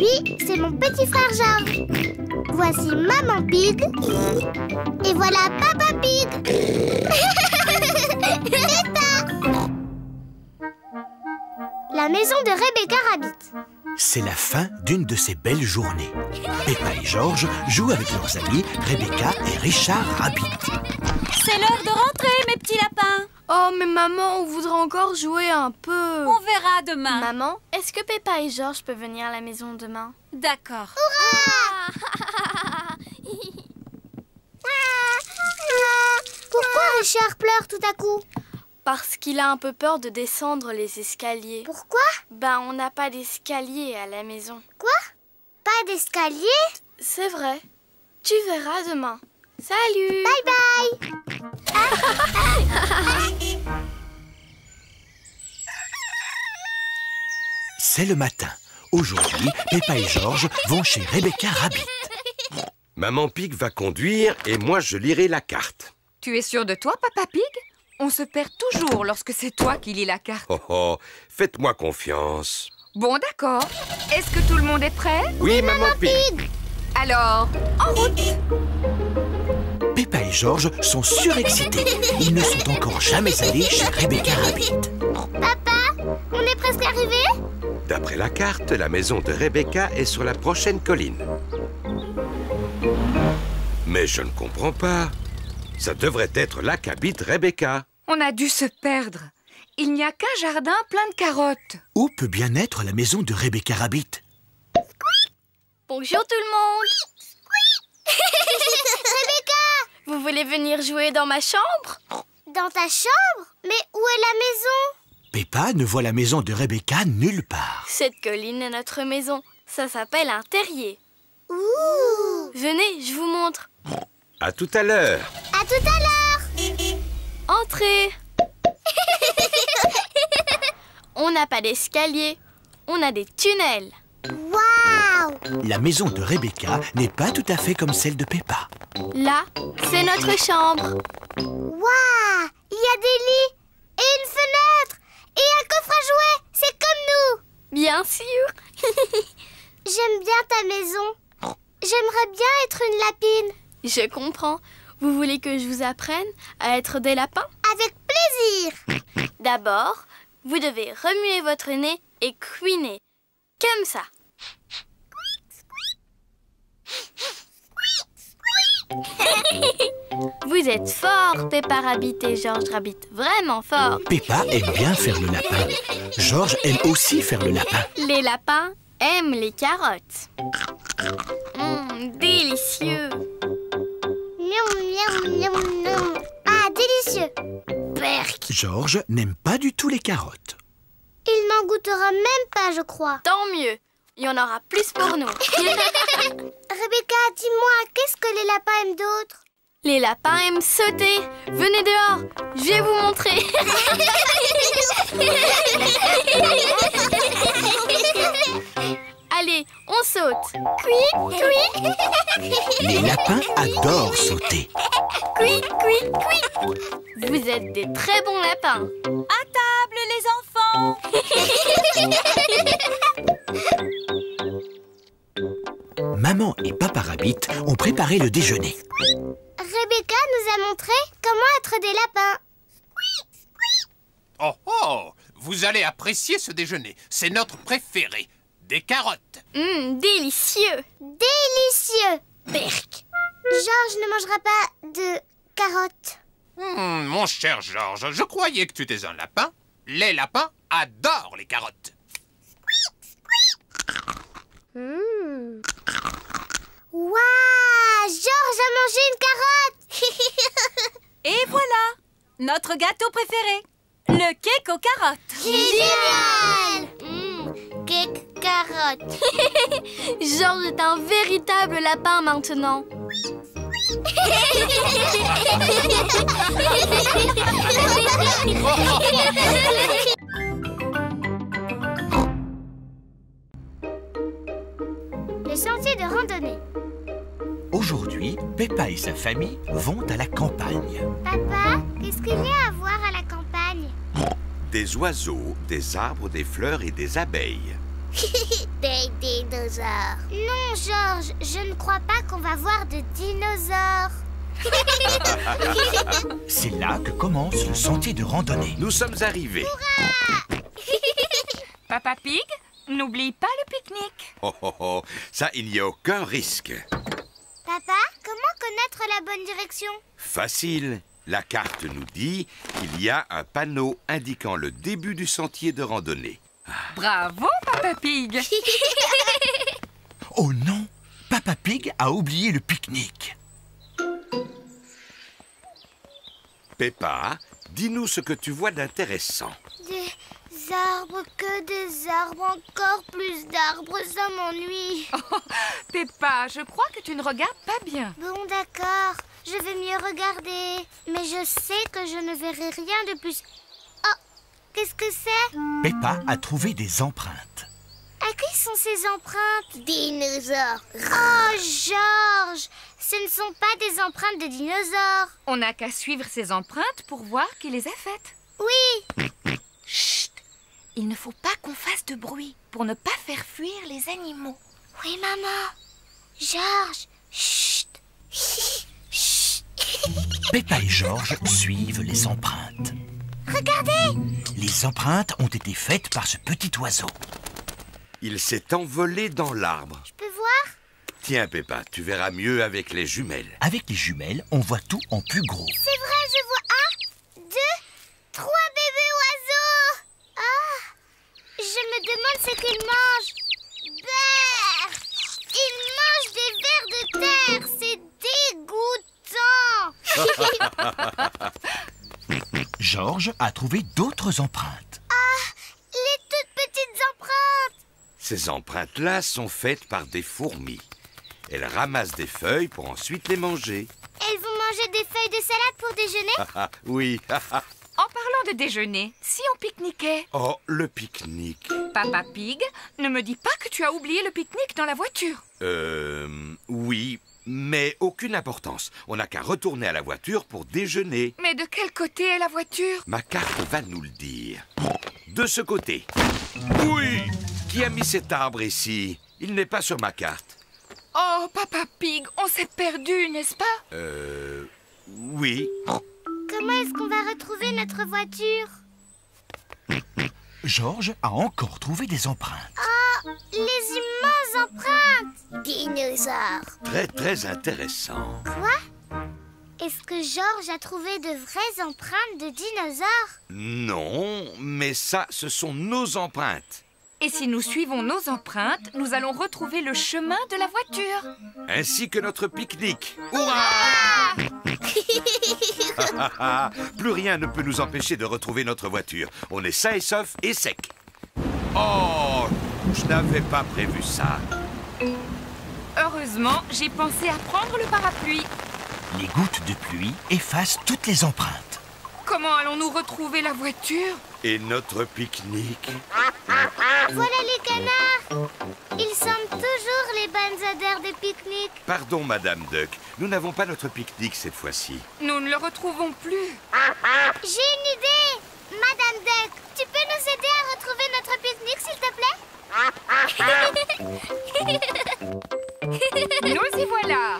lui, c'est mon petit frère Georges. Voici Maman Pig. Et voilà Papa Pig. Peppa. La maison de Rebecca Rabbit. C'est la fin d'une de ces belles journées. Peppa et Georges jouent avec leurs amis Rebecca et Richard Rabbit. C'est l'heure de rentrer, mes petits lapins. Oh, mais maman, on voudrait encore jouer un peu. On verra demain. Maman, est-ce que Peppa et Georges peuvent venir à la maison demain? D'accord. Pourquoi Richard pleure tout à coup? Parce qu'il a un peu peur de descendre les escaliers. Pourquoi? Ben, on n'a pas d'escalier à la maison. Quoi? Pas d'escalier? C'est vrai. Tu verras demain. Salut! Bye bye! C'est le matin. Aujourd'hui, Peppa et Georges vont chez Rebecca Rabbit. Maman Pig va conduire et moi je lirai la carte. Tu es sûr de toi, Papa Pig? On se perd toujours lorsque c'est toi qui lis la carte. Oh oh, faites-moi confiance. Bon, d'accord. Est-ce que tout le monde est prêt? Oui, Maman Pig. Alors, en route! Peppa et Georges sont surexcités. Ils ne sont encore jamais allés chez Rebecca Rabbit. Papa, on est presque arrivé? D'après la carte, la maison de Rebecca est sur la prochaine colline. Mais je ne comprends pas. Ça devrait être là qu'habite Rebecca. On a dû se perdre. Il n'y a qu'un jardin plein de carottes. Où peut bien être la maison de Rebecca Rabbit? Bonjour tout le monde. Rebecca! Vous voulez venir jouer dans ma chambre? Dans ta chambre? Mais où est la maison? Peppa ne voit la maison de Rebecca nulle part. Cette colline est notre maison. Ça s'appelle un terrier. Ouh! Venez, je vous montre. À tout à l'heure. À tout à l'heure! Entrez. On n'a pas d'escalier. On a des tunnels. Waouh! La maison de Rebecca n'est pas tout à fait comme celle de Peppa. Là, c'est notre chambre. Waouh! Il y a des lits et une fenêtre et un coffre à jouets. C'est comme nous. Bien sûr. J'aime bien ta maison. J'aimerais bien être une lapine. Je comprends. Vous voulez que je vous apprenne à être des lapins? Avec plaisir. D'abord, vous devez remuer votre nez et couiner. Comme ça. Vous êtes forts, Peppa Rabbit et Georges Rabbit. Vraiment forts. Peppa aime bien faire le lapin. Georges aime aussi faire le lapin. Les lapins aiment les carottes. Délicieux. Miam, miam, miam, miam. Ah, délicieux. Berk. Georges n'aime pas du tout les carottes. Il n'en goûtera même pas, je crois. Tant mieux. Il y en aura plus pour nous. Rebecca, dis-moi, qu'est-ce que les lapins aiment d'autre? Les lapins aiment sauter. Venez dehors, je vais vous montrer. Allez, on saute. Cui, cui. Les lapins adorent sauter. Cui, cui, cui. Vous êtes des très bons lapins. À table, les enfants. Maman et Papa Rabbit ont préparé le déjeuner. Rebecca nous a montré comment être des lapins. Oh oh! Vous allez apprécier ce déjeuner. C'est notre préféré. Des carottes. Délicieux. Délicieux. Berk. Georges ne mangera pas de carottes. Mon cher Georges, je croyais que tu étais un lapin. Les lapins adorent les carottes. Waouh! Georges a mangé une carotte. Et voilà, notre gâteau préféré, le cake aux carottes. Génial! Cake carotte. Georges est un véritable lapin maintenant. Le sentier de randonnée. Aujourd'hui, Peppa et sa famille vont à la campagne. Papa, qu'est-ce qu'il y a à voir à la campagne? Des oiseaux, des arbres, des fleurs et des abeilles. Des dinosaures. Non, Georges, je ne crois pas qu'on va voir de dinosaures. C'est là que commence le sentier de randonnée. Nous sommes arrivés. Papa Pig, n'oublie pas le pique-nique. Oh, oh, oh, ça, il n'y a aucun risque. Papa, comment connaître la bonne direction? Facile. La carte nous dit qu'il y a un panneau indiquant le début du sentier de randonnée. Bravo, Papa Pig. Oh non, Papa Pig a oublié le pique-nique. Peppa, dis-nous ce que tu vois d'intéressant. Des arbres, que des arbres, encore plus d'arbres, ça m'ennuie. Peppa, je crois que tu ne regardes pas bien. Bon, d'accord, je vais mieux regarder. Mais je sais que je ne verrai rien de plus. Oh, qu'est-ce que c'est? Peppa a trouvé des empreintes. À qui sont ces empreintes? Dinosaures. Oh, Georges, ce ne sont pas des empreintes de dinosaures. On n'a qu'à suivre ces empreintes pour voir qui les a faites. Oui. Chut! Il ne faut pas qu'on fasse de bruit pour ne pas faire fuir les animaux. Oui, maman. Georges, chut. Chut. Peppa et Georges suivent les empreintes. Regardez. Les empreintes ont été faites par ce petit oiseau. Il s'est envolé dans l'arbre. Je peux voir? Tiens, Peppa, tu verras mieux avec les jumelles. Avec les jumelles, on voit tout en plus gros. C'est vrai, je vois 1, 2, 3 bébés oiseaux. Ah, je me demande ce qu'ils mangent. Brrr, ils mangent des vers de terre. C'est dégoûtant. Georges a trouvé d'autres empreintes. Les toutes petites empreintes. Ces empreintes-là sont faites par des fourmis. Elles ramassent des feuilles pour ensuite les manger. Elles vont manger des feuilles de salade pour déjeuner? Ah, oui. En parlant de déjeuner, si on pique-niquait? Oh, le pique-nique. Papa Pig, ne me dis pas que tu as oublié le pique-nique dans la voiture. Oui, mais aucune importance. On n'a qu'à retourner à la voiture pour déjeuner. Mais de quel côté est la voiture? Ma carte va nous le dire. De ce côté. Oui! Qui a mis cet arbre ici? Il n'est pas sur ma carte. Oh, Papa Pig, on s'est perdu, n'est-ce pas? Oui. Comment est-ce qu'on va retrouver notre voiture? Georges a encore trouvé des empreintes. Oh, les immenses empreintes. Dinosaures. Très, très intéressant. Quoi? Est-ce que Georges a trouvé de vraies empreintes de dinosaures? Non, mais ça, ce sont nos empreintes. Et si nous suivons nos empreintes, nous allons retrouver le chemin de la voiture. Ainsi que notre pique-nique. Hurrah! Plus rien ne peut nous empêcher de retrouver notre voiture. On est sain et sauf et sec. Oh, je n'avais pas prévu ça. Heureusement, j'ai pensé à prendre le parapluie. Les gouttes de pluie effacent toutes les empreintes. Comment allons-nous retrouver la voiture? Et notre pique-nique? Voilà les canards. Ils sentent toujours les bonnes odeurs de pique-nique. Pardon, Madame Duck. Nous n'avons pas notre pique-nique cette fois-ci. Nous ne le retrouvons plus. J'ai une idée. Madame Duck, tu peux nous aider à retrouver notre pique-nique, s'il te plaît? Nous y voilà.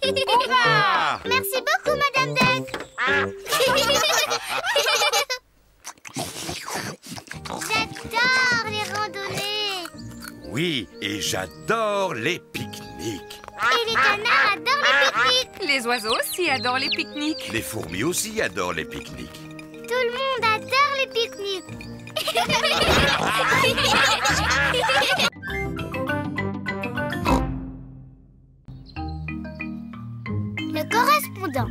Hurrah! Merci beaucoup, Madame Duck. J'adore les randonnées. Oui, et j'adore les pique-niques. Et les canards adorent les pique-niques. Les oiseaux aussi adorent les pique-niques. Les fourmis aussi adorent les pique-niques. Tout le monde adore les pique-niques. Le correspondant.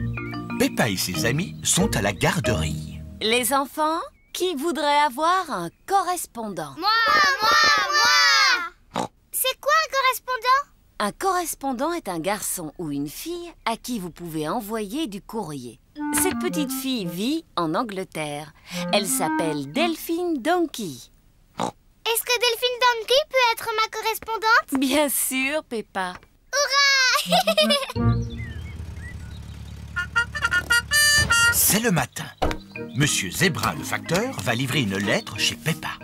Peppa et ses amis sont à la garderie. Les enfants, qui voudrait avoir un correspondant? Moi. C'est quoi un correspondant? Un correspondant est un garçon ou une fille à qui vous pouvez envoyer du courrier. Cette petite fille vit en Angleterre. Elle s'appelle Delphine Donkey. Est-ce que Delphine Donkey peut être ma correspondante? Bien sûr, Peppa. Hurrah! C'est le matin. Monsieur Zebra, le facteur, va livrer une lettre chez Peppa.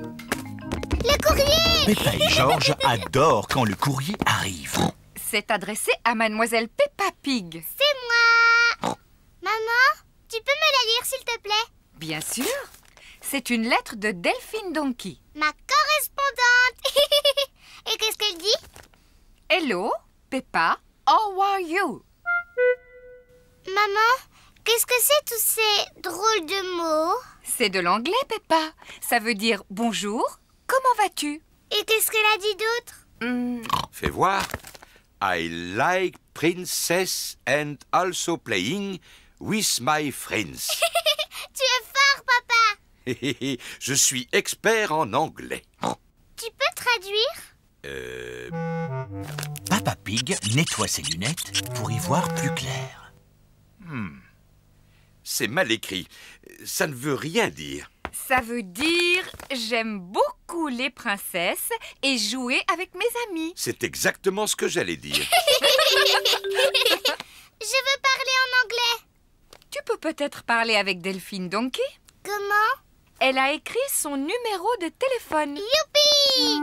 Le courrier! Peppa et George adorent quand le courrier arrive. C'est adressé à Mademoiselle Peppa Pig. C'est moi! Maman, tu peux me la lire s'il te plaît? Bien sûr. C'est une lettre de Delphine Donkey. Ma correspondante! Et qu'est-ce qu'elle dit? Hello, Peppa, how are you? Maman, qu'est-ce que c'est tous ces drôles de mots? C'est de l'anglais, Peppa. Ça veut dire bonjour, comment vas-tu? Et qu'est-ce qu'elle a dit d'autre? Fais voir. I like princess and also playing with my friends. Tu es fort, papa! Je suis expert en anglais. Tu peux traduire? Peppa Pig nettoie ses lunettes pour y voir plus clair. C'est mal écrit. Ça ne veut rien dire. Ça veut dire j'aime beaucoup les princesses et jouer avec mes amis. C'est exactement ce que j'allais dire. Je veux parler en anglais. Tu peux peut-être parler avec Delphine Donkey? Comment? Elle a écrit son numéro de téléphone. Youpi!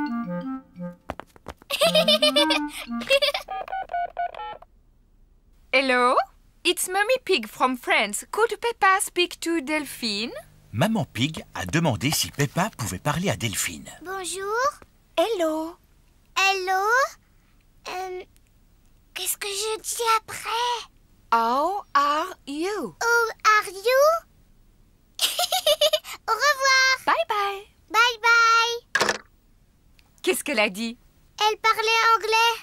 Hello, it's Mummy Pig from France. Could Peppa speak to Delphine? Maman Pig a demandé si Peppa pouvait parler à Delphine. Bonjour. Hello. Hello. Qu'est-ce que je dis après? How are you? How are you? Au revoir. Bye bye. Bye bye. Qu'est-ce qu'elle a dit? Elle parlait anglais.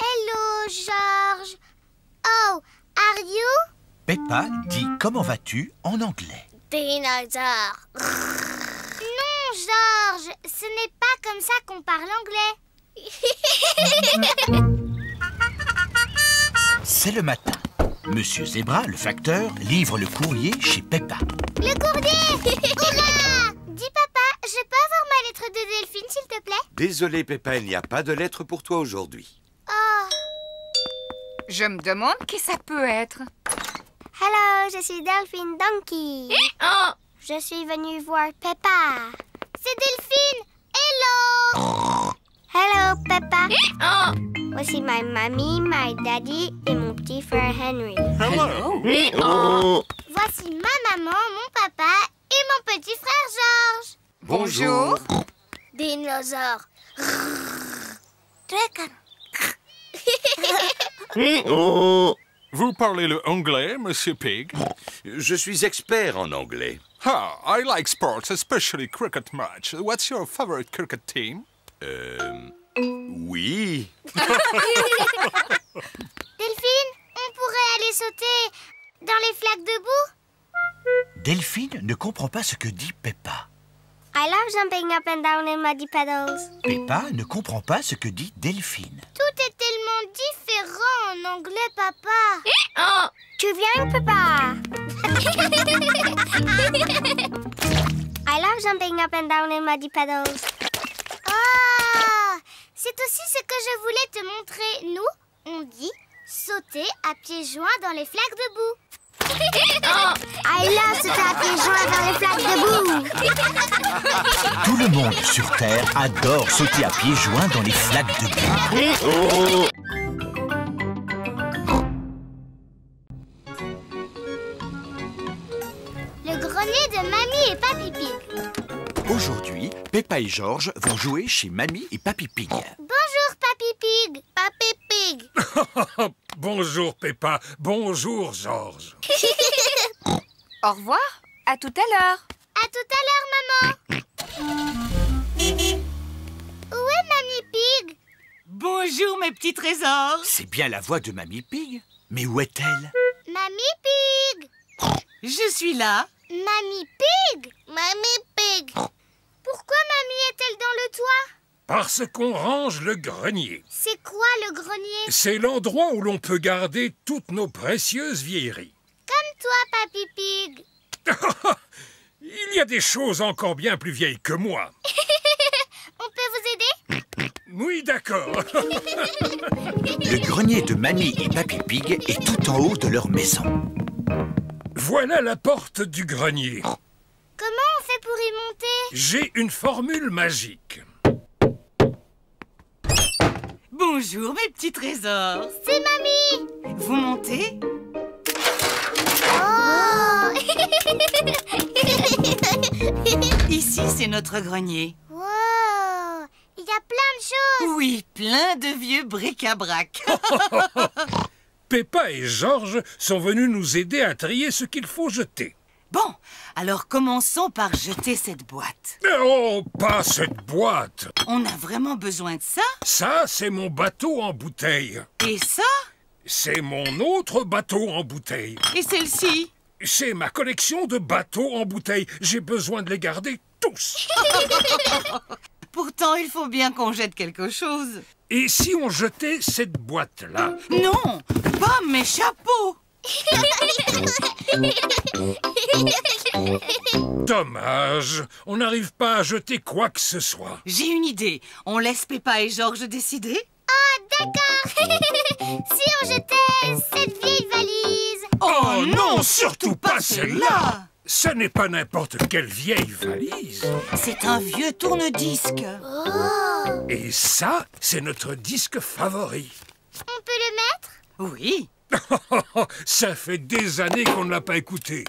Hello, George. Oh, are you? Peppa dit comment vas-tu en anglais. Dinosaure. Non, George, ce n'est pas comme ça qu'on parle anglais. C'est le matin. Monsieur Zebra, le facteur, livre le courrier chez Peppa. Le courrier! Hurrah! Dis papa, je peux avoir ma lettre de Delphine, s'il te plaît? Désolé, Peppa, il n'y a pas de lettre pour toi aujourd'hui. Oh. Je me demande qui ça peut être. Hello, je suis Delphine Donkey. Je suis venue voir Peppa. C'est Delphine. Hello. Hello, Peppa. Voici ma mamie, my daddy et mon petit frère Henry. Voici ma maman, mon papa et mon petit frère George. Bonjour. Dinosaure. Vous parlez le anglais, Monsieur Pig? Je suis expert en anglais. Ah, I like sports, especially cricket match. What's your favorite cricket team? Oui. Delphine, on pourrait aller sauter dans les flaques de boue? Delphine ne comprend pas ce que dit Peppa. I love jumping up and down in muddy puddles. Peppa ne comprend pas ce que dit Delphine. Tout est tellement différent en anglais, papa. Tu viens, papa? I love jumping up and down in muddy puddles. Ah, c'est aussi ce que je voulais te montrer. Nous, on dit sauter à pieds joints dans les flaques de boue. I love sauter à pieds joints dans les flaques de boue. Tout le monde sur Terre adore sauter à pieds joints dans les flaques de boue. Le grenier de Mamie et Papy Pig. Aujourd'hui, Peppa et George vont jouer chez Mamie et Papy Pig. Bonjour, Papy Pig. Papy Pig. Bonjour, Peppa. Bonjour, George. Au revoir, à tout à l'heure. À tout à l'heure, maman. Où est Mamie Pig? Bonjour, mes petits trésors. C'est bien la voix de Mamie Pig. Mais où est-elle? Mamie Pig. Je suis là. Mamie Pig. Mamie Pig. Pourquoi Mamie est-elle dans le toit? Parce qu'on range le grenier. C'est quoi le grenier? C'est l'endroit où l'on peut garder toutes nos précieuses vieilleries. Comme toi, Papy Pig. Il y a des choses encore bien plus vieilles que moi. On peut vous aider? Oui, d'accord. Le grenier de Mamie et Papy Pig est tout en haut de leur maison. Voilà la porte du grenier. Comment on fait pour y monter? J'ai une formule magique. Bonjour, mes petits trésors. C'est mamie. Vous montez? Oh. Ici, c'est notre grenier. Wow. Il y a plein de choses. Oui, plein de vieux bric-à-brac. Peppa et Georges sont venus nous aider à trier ce qu'il faut jeter. Bon, alors commençons par jeter cette boîte. Oh, pas cette boîte! On a vraiment besoin de ça? Ça, c'est mon bateau en bouteille. Et ça? C'est mon autre bateau en bouteille. Et celle-ci? C'est ma collection de bateaux en bouteille. J'ai besoin de les garder tous. Pourtant, il faut bien qu'on jette quelque chose. Et si on jetait cette boîte-là? Non, pas mes chapeaux. Dommage, on n'arrive pas à jeter quoi que ce soit. J'ai une idée. On laisse Peppa et Georges décider? Ah, d'accord. Si on jetait cette vieille valise. Oh non, surtout pas celle-là. Ce n'est pas n'importe quelle vieille valise. C'est un vieux tourne-disque. Oh. Et ça, c'est notre disque favori. On peut le mettre? Oui. Ça fait des années qu'on ne l'a pas écouté.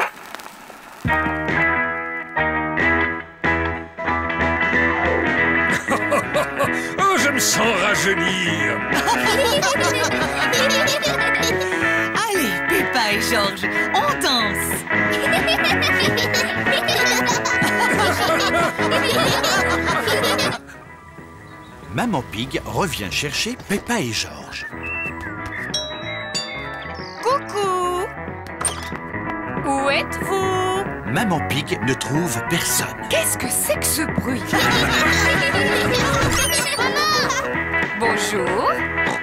Oh, je me sens rajeunir. Allez, Peppa et Georges, on danse. Maman Pig revient chercher Peppa et Georges. Coucou! Où êtes-vous? Maman Pig ne trouve personne. Qu'est-ce que c'est que ce bruit? Bonjour.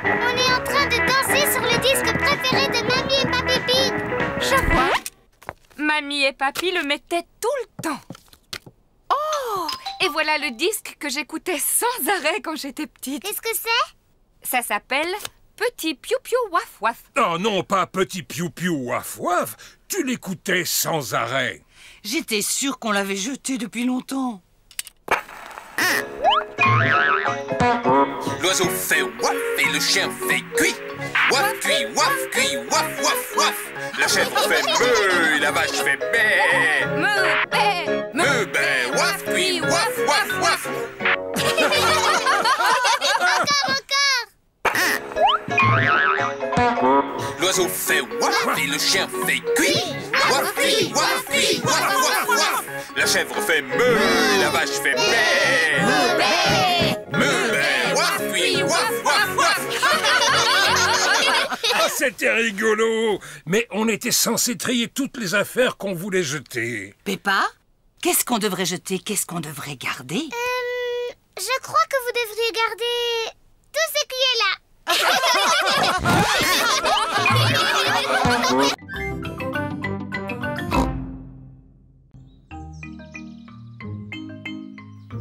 On est en train de danser sur le disque préféré de Mamie et Papy Pig. Je vois. Mamie et Papy le mettaient tout le temps. Oh! Et voilà le disque que j'écoutais sans arrêt quand j'étais petite. Qu'est-ce que c'est? Ça s'appelle Petit Piou Piou Waf Waf. Oh non, pas Petit Piou Piou Waf Waf. Tu l'écoutais sans arrêt. J'étais sûre qu'on l'avait jeté depuis longtemps. L'oiseau fait waf et le chien fait cuit. Waf, cuit, waf, waf, waf. La chèvre fait meuh et la vache fait bé. Me bé, Meuh, bé, waf, cuit, waf, waf, waf. L'oiseau fait waf et le chien fait cuit. Waf, cuit, waf, waf, waf. La chèvre fait meuh et la vache fait bé. Meuh, bé, waf, cuit, waf, waf. Ah, c'était rigolo. Mais on était censé trier toutes les affaires qu'on voulait jeter. Peppa, qu'est-ce qu'on devrait jeter? Qu'est-ce qu'on devrait garder? Je crois que vous devriez garder tout ce qui est là.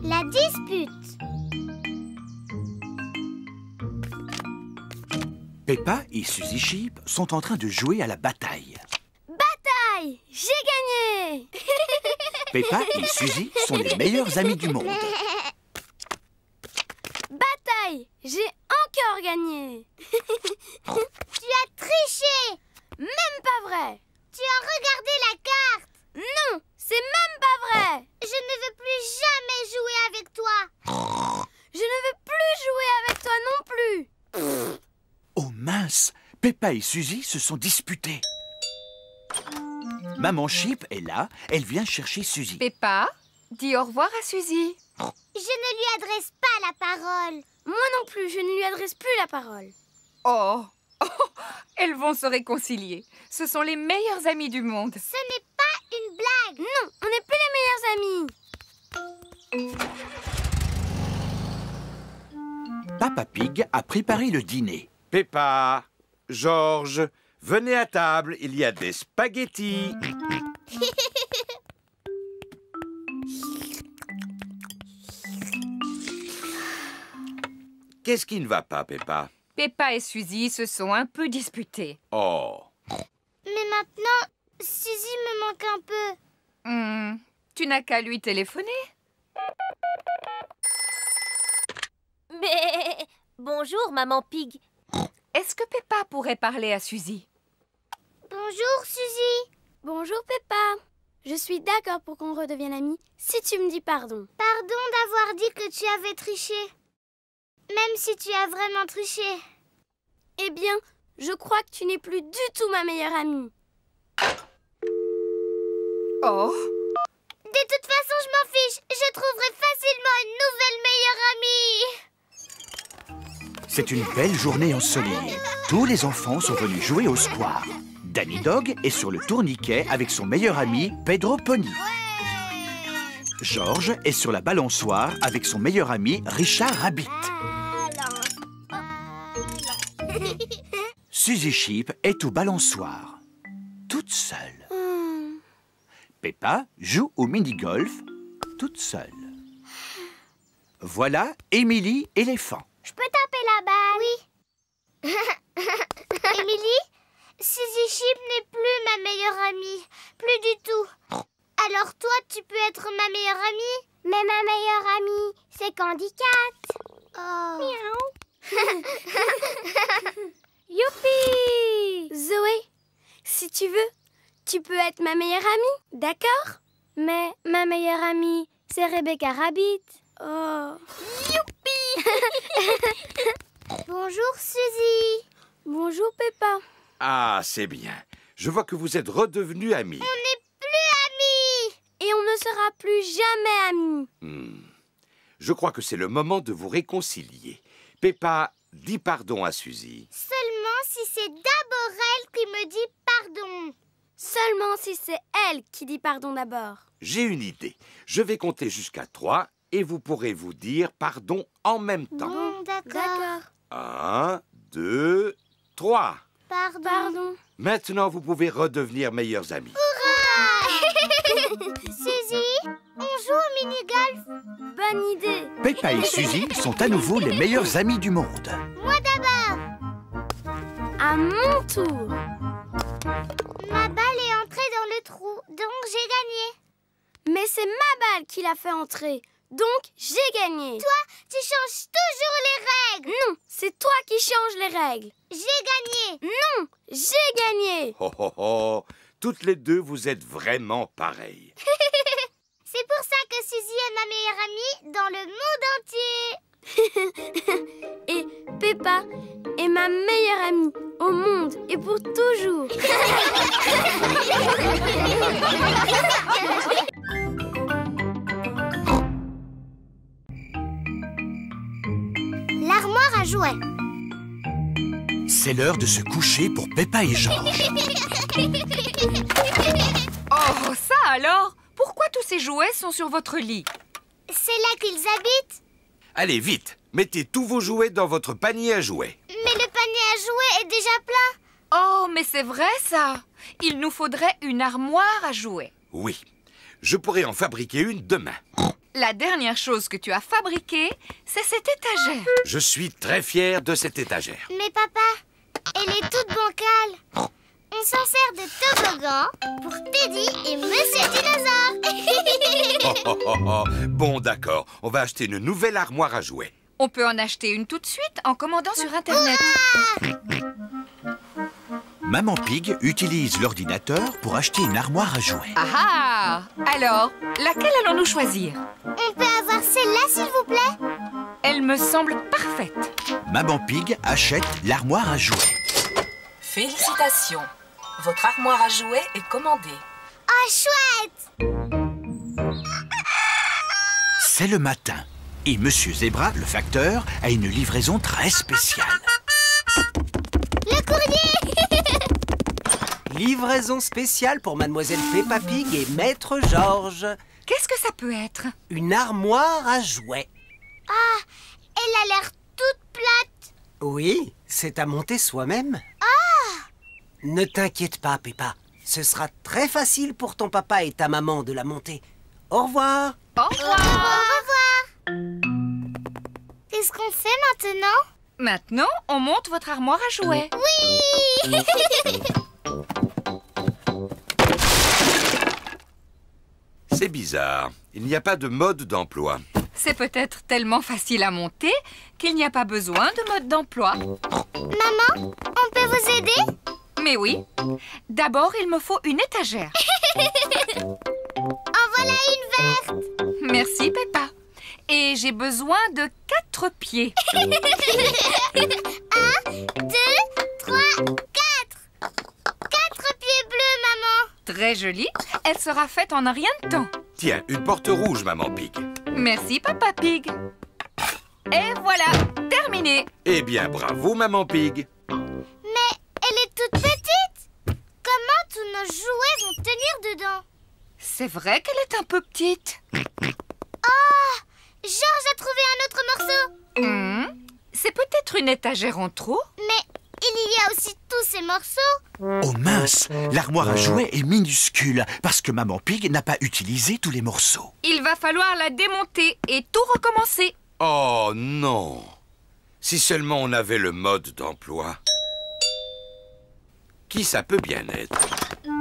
La dispute. Peppa et Suzy Sheep sont en train de jouer à la bataille. Bataille! J'ai gagné! Peppa et Suzy sont les meilleurs amis du monde. Bataille! J'ai encore gagné! Tu as triché. Même pas vrai! Tu as regardé la carte. Non! C'est même pas vrai! Je ne veux plus jamais jouer avec toi. Je ne veux plus jouer avec toi non plus! Oh mince, Peppa et Suzy se sont disputés. Maman Sheep est là, elle vient chercher Suzy. Peppa, dis au revoir à Suzy. Je ne lui adresse pas la parole. Moi non plus, je ne lui adresse plus la parole. Oh, elles vont se réconcilier. Ce sont les meilleurs amis du monde. Ce n'est pas une blague. Non, on n'est plus les meilleurs amis. Papa Pig a préparé le dîner. Peppa, Georges, venez à table, il y a des spaghettis. Qu'est-ce qui ne va pas, Peppa? Peppa et Suzy se sont un peu disputés. Oh. Mais maintenant, Suzy me manque un peu. Tu n'as qu'à lui téléphoner. Mais... Bonjour, Maman Pig. Est-ce que Peppa pourrait parler à Suzy? Bonjour, Suzy. Bonjour Peppa. Je suis d'accord pour qu'on redevienne amis si tu me dis pardon. Pardon d'avoir dit que tu avais triché. Même si tu as vraiment triché. Eh bien, je crois que tu n'es plus du tout ma meilleure amie. Oh. De toute façon, je m'en fiche. Je trouverai facilement une nouvelle meilleure amie. C'est une belle journée ensoleillée. Tous les enfants sont venus jouer au square. Danny Dog est sur le tourniquet avec son meilleur ami Pedro Pony. George est sur la balançoire avec son meilleur ami Richard Rabbit. Suzy Sheep est au balançoire, toute seule. Peppa joue au mini-golf, toute seule. Voilà Emily éléphant. Je peux taper la balle? Oui. Emily, Suzy Sheep n'est plus ma meilleure amie. Plus du tout. Alors toi, tu peux être ma meilleure amie? Mais ma meilleure amie, c'est Candy Cat. Oh. Miaou. Youpi! Zoé, si tu veux, tu peux être ma meilleure amie, d'accord? Mais ma meilleure amie, c'est Rebecca Rabbit. Oh. Youpi! Bonjour, Suzy. Bonjour, Peppa. Ah, c'est bien. Je vois que vous êtes redevenus amis. On n'est plus amis. Et on ne sera plus jamais amis. Je crois que c'est le moment de vous réconcilier. Peppa, dis pardon à Suzy. Seulement si c'est d'abord elle qui me dit pardon. Seulement si c'est elle qui dit pardon d'abord. J'ai une idée. Je vais compter jusqu'à 3 et vous pourrez vous dire pardon en même temps. Bon, d'accord. 1, 2, 3. Pardon. Maintenant, vous pouvez redevenir meilleurs amis. Suzy, on joue au mini-golf? Bonne idée. Peppa et Suzy sont à nouveau les meilleurs amis du monde. Moi d'abord. À mon tour. Ma balle est entrée dans le trou, donc j'ai gagné. Mais c'est ma balle qui l'a fait entrer, donc j'ai gagné. Toi, tu changes toujours les règles. Non, c'est toi qui changes les règles. J'ai gagné. Non, j'ai gagné. Oh, oh, oh. Toutes les deux, vous êtes vraiment pareilles. C'est pour ça que Suzy est ma meilleure amie dans le monde entier. Et Peppa est ma meilleure amie au monde et pour toujours. L'armoire à jouets. C'est l'heure de se coucher pour Peppa et George. Oh, ça alors? Pourquoi tous ces jouets sont sur votre lit? C'est là qu'ils habitent. Allez, vite. Mettez tous vos jouets dans votre panier à jouets. Mais le panier à jouets est déjà plein. Oh, mais c'est vrai ça. Il nous faudrait une armoire à jouets. Oui. Je pourrais en fabriquer une demain. La dernière chose que tu as fabriquée, c'est cette étagère. Je suis très fier de cette étagère. Mais papa, elle est toute bancale. On s'en sert de toboggan pour Teddy et Monsieur Dinosaure. Oh, oh, oh, oh. Bon, d'accord. On va acheter une nouvelle armoire à jouets. On peut en acheter une tout de suite en commandant sur Internet. Maman Pig utilise l'ordinateur pour acheter une armoire à jouets. Ah ah! Alors, laquelle allons-nous choisir? On peut avoir celle-là, s'il vous plaît? Elle me semble parfaite. Maman Pig achète l'armoire à jouets. Félicitations! Votre armoire à jouets est commandée. Oh, chouette! C'est le matin et Monsieur Zebra, le facteur, a une livraison très spéciale. Le courrier! Livraison spéciale pour Mademoiselle Peppa Pig et Maître George. Qu'est-ce que ça peut être? Une armoire à jouets. Ah, elle a l'air toute plate. Oui, c'est à monter soi-même. Ah! Ne t'inquiète pas, Peppa. Ce sera très facile pour ton papa et ta maman de la monter. Au revoir. Au revoir. Au revoir. Qu'est-ce qu'on fait maintenant? Maintenant, on monte votre armoire à jouets. Oui! C'est bizarre. Il n'y a pas de mode d'emploi. C'est peut-être tellement facile à monter qu'il n'y a pas besoin de mode d'emploi. Maman, on peut vous aider? Mais oui. D'abord, il me faut une étagère. En voilà une verte. Merci, Peppa. Et j'ai besoin de 4 pieds. 1, 2, 3, 4. 4 pieds bleus, maman. Très jolie. Elle sera faite en un rien de temps. Tiens, une porte rouge, Maman Pig. Merci, Papa Pig. Et voilà, terminé. Eh bien, bravo, Maman Pig. Mais elle est toute petite. Comment tous nos jouets vont tenir dedans? C'est vrai qu'elle est un peu petite. Oh, Georges a trouvé un autre morceau. C'est peut-être une étagère en trop. Mais il y a aussi tous ces morceaux. Oh mince, l'armoire à jouets est minuscule parce que Maman Pig n'a pas utilisé tous les morceaux. Il va falloir la démonter et tout recommencer. Oh non. Si seulement on avait le mode d'emploi. Qui ça peut bien être?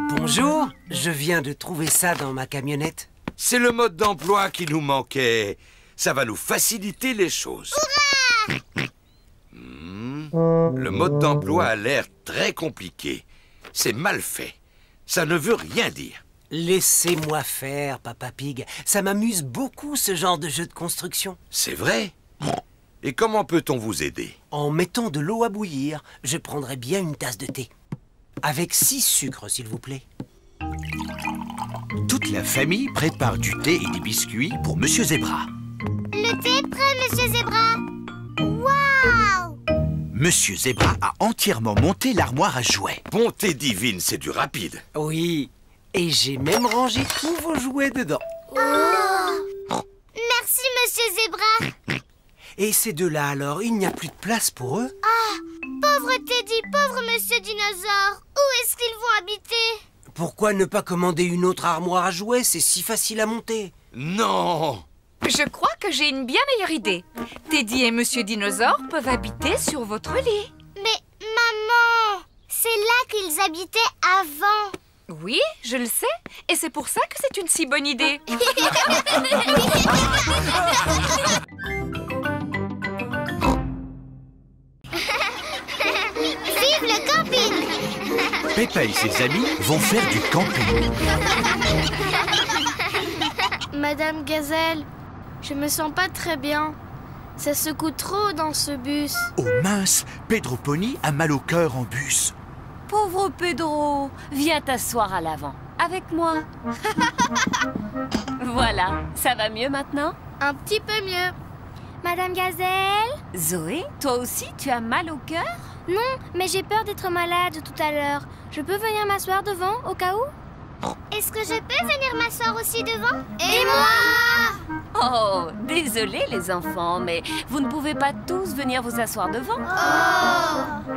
Bonjour, je viens de trouver ça dans ma camionnette. C'est le mode d'emploi qui nous manquait. Ça va nous faciliter les choses. Le mode d'emploi a l'air très compliqué. C'est mal fait. Ça ne veut rien dire. Laissez-moi faire, Papa Pig. Ça m'amuse beaucoup, ce genre de jeu de construction. C'est vrai? Et comment peut-on vous aider? En mettant de l'eau à bouillir, je prendrais bien une tasse de thé. Avec 6 sucres, s'il vous plaît. Toute la famille prépare du thé et des biscuits pour Monsieur Zebra. Le thé est prêt, Monsieur Zebra. Waouh! Monsieur Zebra a entièrement monté l'armoire à jouets. Bonté divine, c'est du rapide. Oui, et j'ai même rangé tous vos jouets dedans. Merci, Monsieur Zebra. Et ces deux-là, alors, il n'y a plus de place pour eux? Ah, pauvre Teddy, pauvre Monsieur Dinosaure. Où est-ce qu'ils vont habiter? Pourquoi ne pas commander une autre armoire à jouets? C'est si facile à monter. Non! Je crois que j'ai une bien meilleure idée. Teddy et Monsieur Dinosaure peuvent habiter sur votre lit. Mais maman, c'est là qu'ils habitaient avant. Oui, je le sais. Et c'est pour ça que c'est une si bonne idée. Vive le camping! Peppa et ses amis vont faire du camping. Madame Gazelle, je me sens pas très bien. Ça secoue trop dans ce bus. Oh mince, Pedro Pony a mal au cœur en bus. Pauvre Pedro, viens t'asseoir à l'avant, avec moi. Voilà, ça va mieux maintenant? Un petit peu mieux. Madame Gazelle? Zoé, toi aussi, tu as mal au cœur? Non, mais j'ai peur d'être malade tout à l'heure. Je peux venir m'asseoir devant, au cas où? Est-ce que je peux venir m'asseoir aussi devant? Et moi? Oh, désolé les enfants, mais vous ne pouvez pas tous venir vous asseoir devant.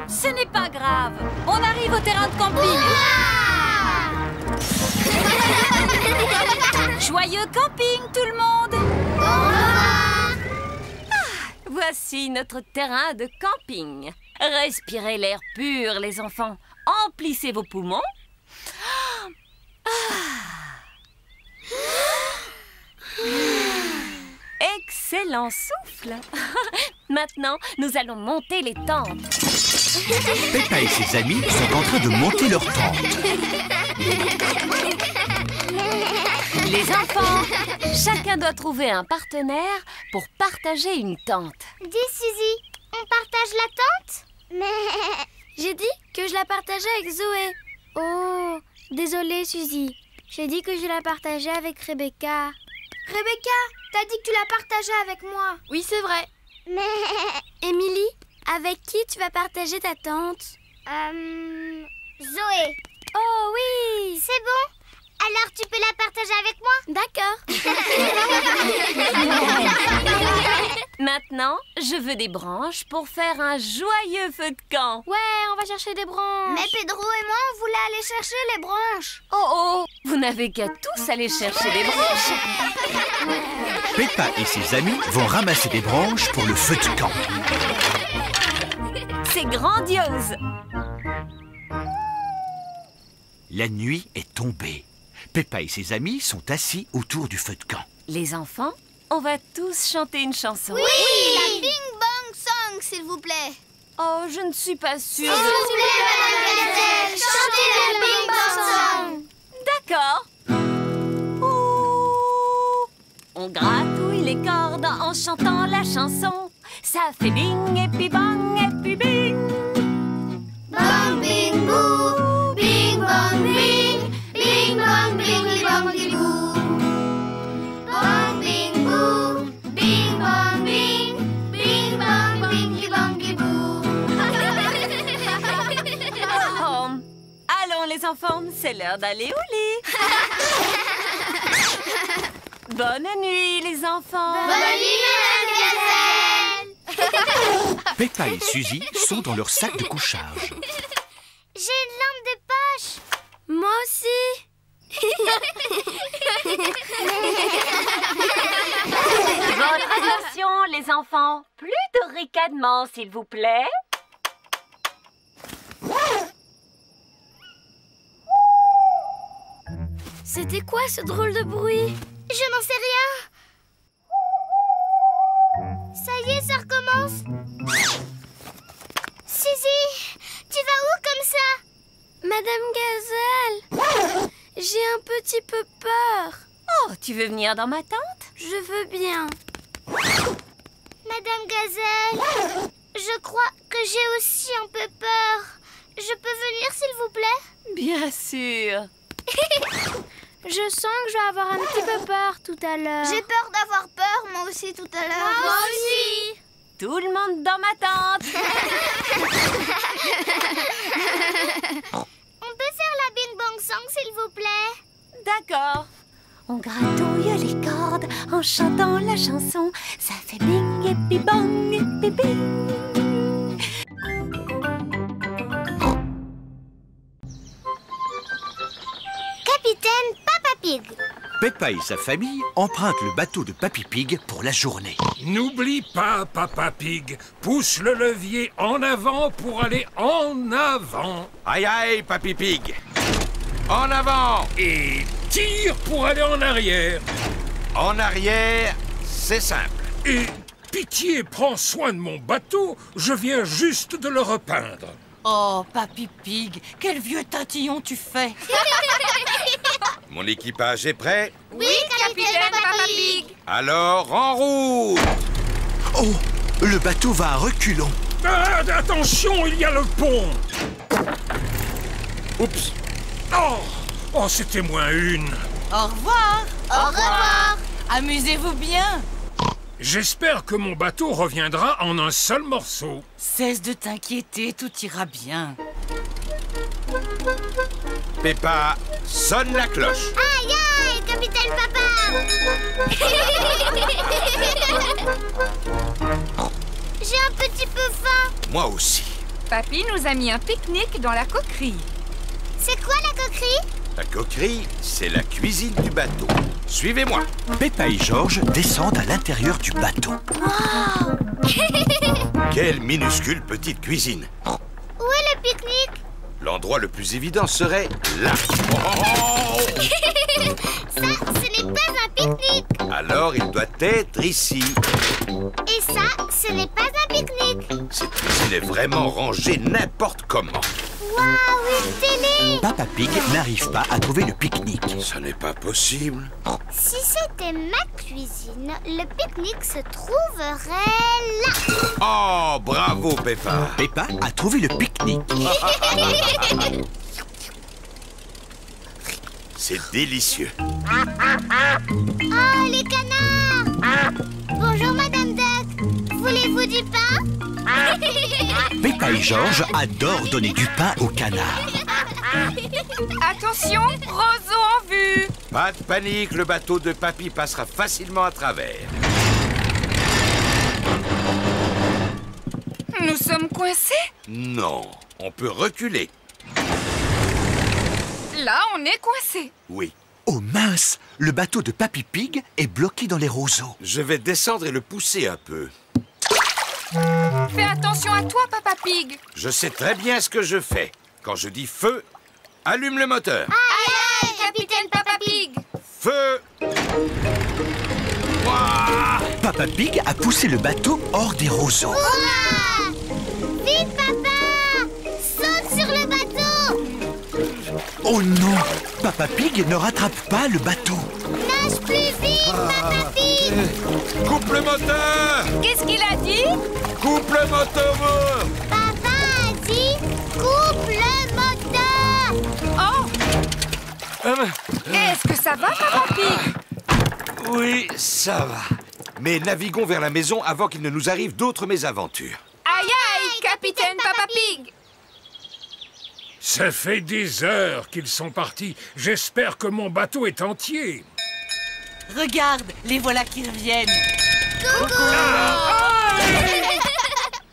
Ce n'est pas grave. On arrive au terrain de camping. Joyeux camping, tout le monde. Voici notre terrain de camping. Respirez l'air pur, les enfants. Emplissez vos poumons. Excellent souffle. Maintenant, nous allons monter les tentes. Peppa et ses amis sont en train de monter leur tente. Les enfants, chacun doit trouver un partenaire pour partager une tente. Dis, Suzy, on partage la tente? Mais j'ai dit que je la partageais avec Zoé. Oh, désolée Suzy. J'ai dit que je la partageais avec Rebecca. Rebecca, t'as dit que tu la partageais avec moi. Oui, c'est vrai. Mais Émilie, avec qui tu vas partager ta tente? Zoé. Oh oui. C'est bon? Alors tu peux la partager avec moi? D'accord. Maintenant, je veux des branches pour faire un joyeux feu de camp. Ouais, on va chercher des branches. Mais Pedro et moi, on voulait aller chercher les branches. Oh, vous n'avez qu'à tous aller chercher des branches. Peppa et ses amis vont ramasser des branches pour le feu de camp. C'est grandiose. La nuit est tombée. Peppa et ses amis sont assis autour du feu de camp. Les enfants, On va tous chanter une chanson. Oui, la Bing Bang Song, s'il vous plaît. Oh, je ne suis pas sûre. S'il vous plaît, Madame Gazelle, chantez la Bing Bang Song. D'accord. Ouh. On gratouille les cordes en chantant la chanson. Ça fait bing et puis bang et puis bing. Bang, bing, boo, bing, bang, bing, bing, bang, bing, bang, bing, boo. Bang, bing, boo, bing, bang, bing, bing, bang, bing, bang, boo. Oh. Allons les enfants, c'est l'heure d'aller au lit. Bonne nuit les enfants. Bonne nuit, Madame Gazelle. Peppa et Suzy sont dans leur sac de couchage. J'ai une lampe de poche. Moi aussi. Votre attention les enfants. Plus de ricanement s'il vous plaît. C'était quoi ce drôle de bruit? Je n'en sais rien. Ça y est, ça recommence. Suzy, tu vas où comme ça? Madame Gazelle, j'ai un petit peu peur. Oh, tu veux venir dans ma tente? Je veux bien. Madame Gazelle, je crois que j'ai aussi un peu peur. Je peux venir, s'il vous plaît? Bien sûr. Je sens que je vais avoir un petit peu peur tout à l'heure. J'ai peur d'avoir peur, moi aussi, tout à l'heure. Moi aussi. Tout le monde dans ma tente. On peut faire la Bing Bang Song, s'il vous plaît? D'accord. On gratouille les cordes en chantant la chanson. Ça fait bing et puis bang et puis bing. Capitaine Papa Pig. Peppa et sa famille empruntent le bateau de Papy Pig pour la journée. N'oublie pas, Papa Pig, pousse le levier en avant pour aller en avant. Aïe aïe, Papy Pig. En avant. Et tire pour aller en arrière. En arrière, c'est simple. Et pitié, prends soin de mon bateau, je viens juste de le repeindre. Oh, Papy Pig, quel vieux tatillon tu fais. Mon équipage est prêt? Oui, Capitaine Papa Pig. Alors, en route! Oh, le bateau va à reculons. Ah, attention, il y a le pont. Oups! Oh, c'était moins une. Au revoir. Au revoir. Amusez-vous bien. J'espère que mon bateau reviendra en un seul morceau. Cesse de t'inquiéter, tout ira bien. Peppa, sonne la cloche. Aïe, aïe, Capitaine Papa. J'ai un petit peu faim. Moi aussi. Papy nous a mis un pique-nique dans la coquerie. C'est quoi la coquerie? La coquerie, c'est la cuisine du bateau. Suivez-moi. Peppa et George descendent à l'intérieur du bateau. Quelle minuscule petite cuisine. Où est le pique-nique? L'endroit le plus évident serait là. Ça, ce n'est pas un pique-nique. Alors, il doit être ici. Et ça, ce n'est pas un pique-nique. Cette cuisine est vraiment rangée n'importe comment. Waouh, une télé. Papa Pig n'arrive pas à trouver le pique-nique. Ça n'est pas possible. Si c'était ma cuisine, le pique-nique se trouverait là. Oh, bravo, Peppa. Peppa a trouvé le pique-nique. C'est délicieux. Oh, les canards. Bonjour, Madame Duck. Voulez-vous du pain? Peppa et George adorent donner du pain aux canards. Attention, roseau en vue. Pas de panique, le bateau de Papy passera facilement à travers. Nous sommes coincés? Non, on peut reculer. Là, on est coincés. Oui. Oh mince, le bateau de Papy Pig est bloqué dans les roseaux. Je vais descendre et le pousser un peu. Fais attention à toi, Papa Pig. Je sais très bien ce que je fais. Quand je dis feu, allume le moteur. Aïe, aïe, Capitaine Papa Pig. Feu! Ouah! Papa Pig a poussé le bateau hors des roseaux. Hurrah! Vite, papa! Saute sur le bateau! Oh non! Papa Pig ne rattrape pas le bateau. Nage plus vite, Papa Pig! Coupe le moteur! Qu'est-ce qu'il a dit? Coupe le moteur! Papa a dit coupe le moteur! Oh! Est-ce que ça va, Papa Pig? Oui, ça va. Mais naviguons vers la maison avant qu'il ne nous arrive d'autres mésaventures. Aïe aïe, capitaine Papa Pig! Ça fait des heures qu'ils sont partis. J'espère que mon bateau est entier. Regarde, les voilà qui reviennent.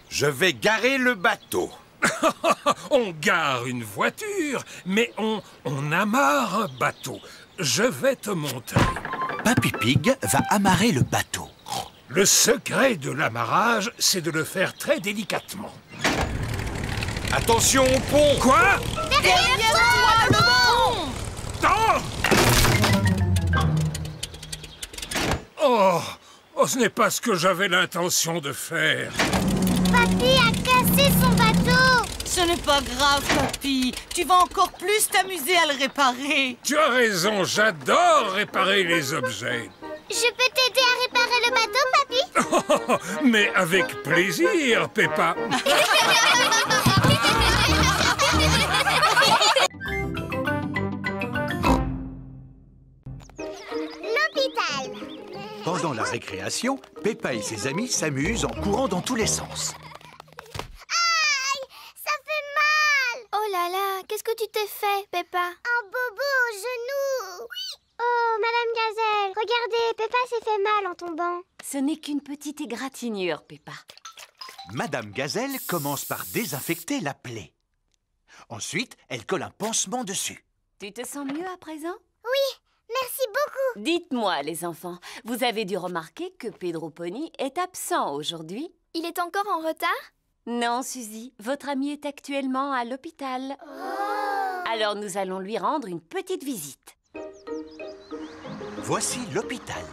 Je vais garer le bateau. On gare une voiture, mais on amarre un bateau. Je vais te montrer. Papy Pig va amarrer le bateau. Le secret de l'amarrage, c'est de le faire très délicatement. Attention au pont! Quoi? Derrière toi, le pont! Oh! Oh, ce n'est pas ce que j'avais l'intention de faire. Papy a cassé son bateau! Ce n'est pas grave, papy. Tu vas encore plus t'amuser à le réparer. Tu as raison, j'adore réparer les objets. Je peux t'aider à réparer le bateau, papy? Mais avec plaisir, Peppa. L'hôpital. Pendant la récréation, Peppa et ses amis s'amusent en courant dans tous les sens. Aïe! Ça fait mal! Oh là là, qu'est-ce que tu t'es fait, Peppa? Un bobo au genou! Oui! Oh, Madame Gazelle, regardez, Peppa s'est fait mal en tombant. Ce n'est qu'une petite égratignure, Peppa. Madame Gazelle commence par désinfecter la plaie. Ensuite, elle colle un pansement dessus. Tu te sens mieux à présent? Oui, merci beaucoup. Dites-moi, les enfants, vous avez dû remarquer que Pedro Pony est absent aujourd'hui? Il est encore en retard? Non, Suzy, votre ami est actuellement à l'hôpital. Alors nous allons lui rendre une petite visite. Voici l'hôpital.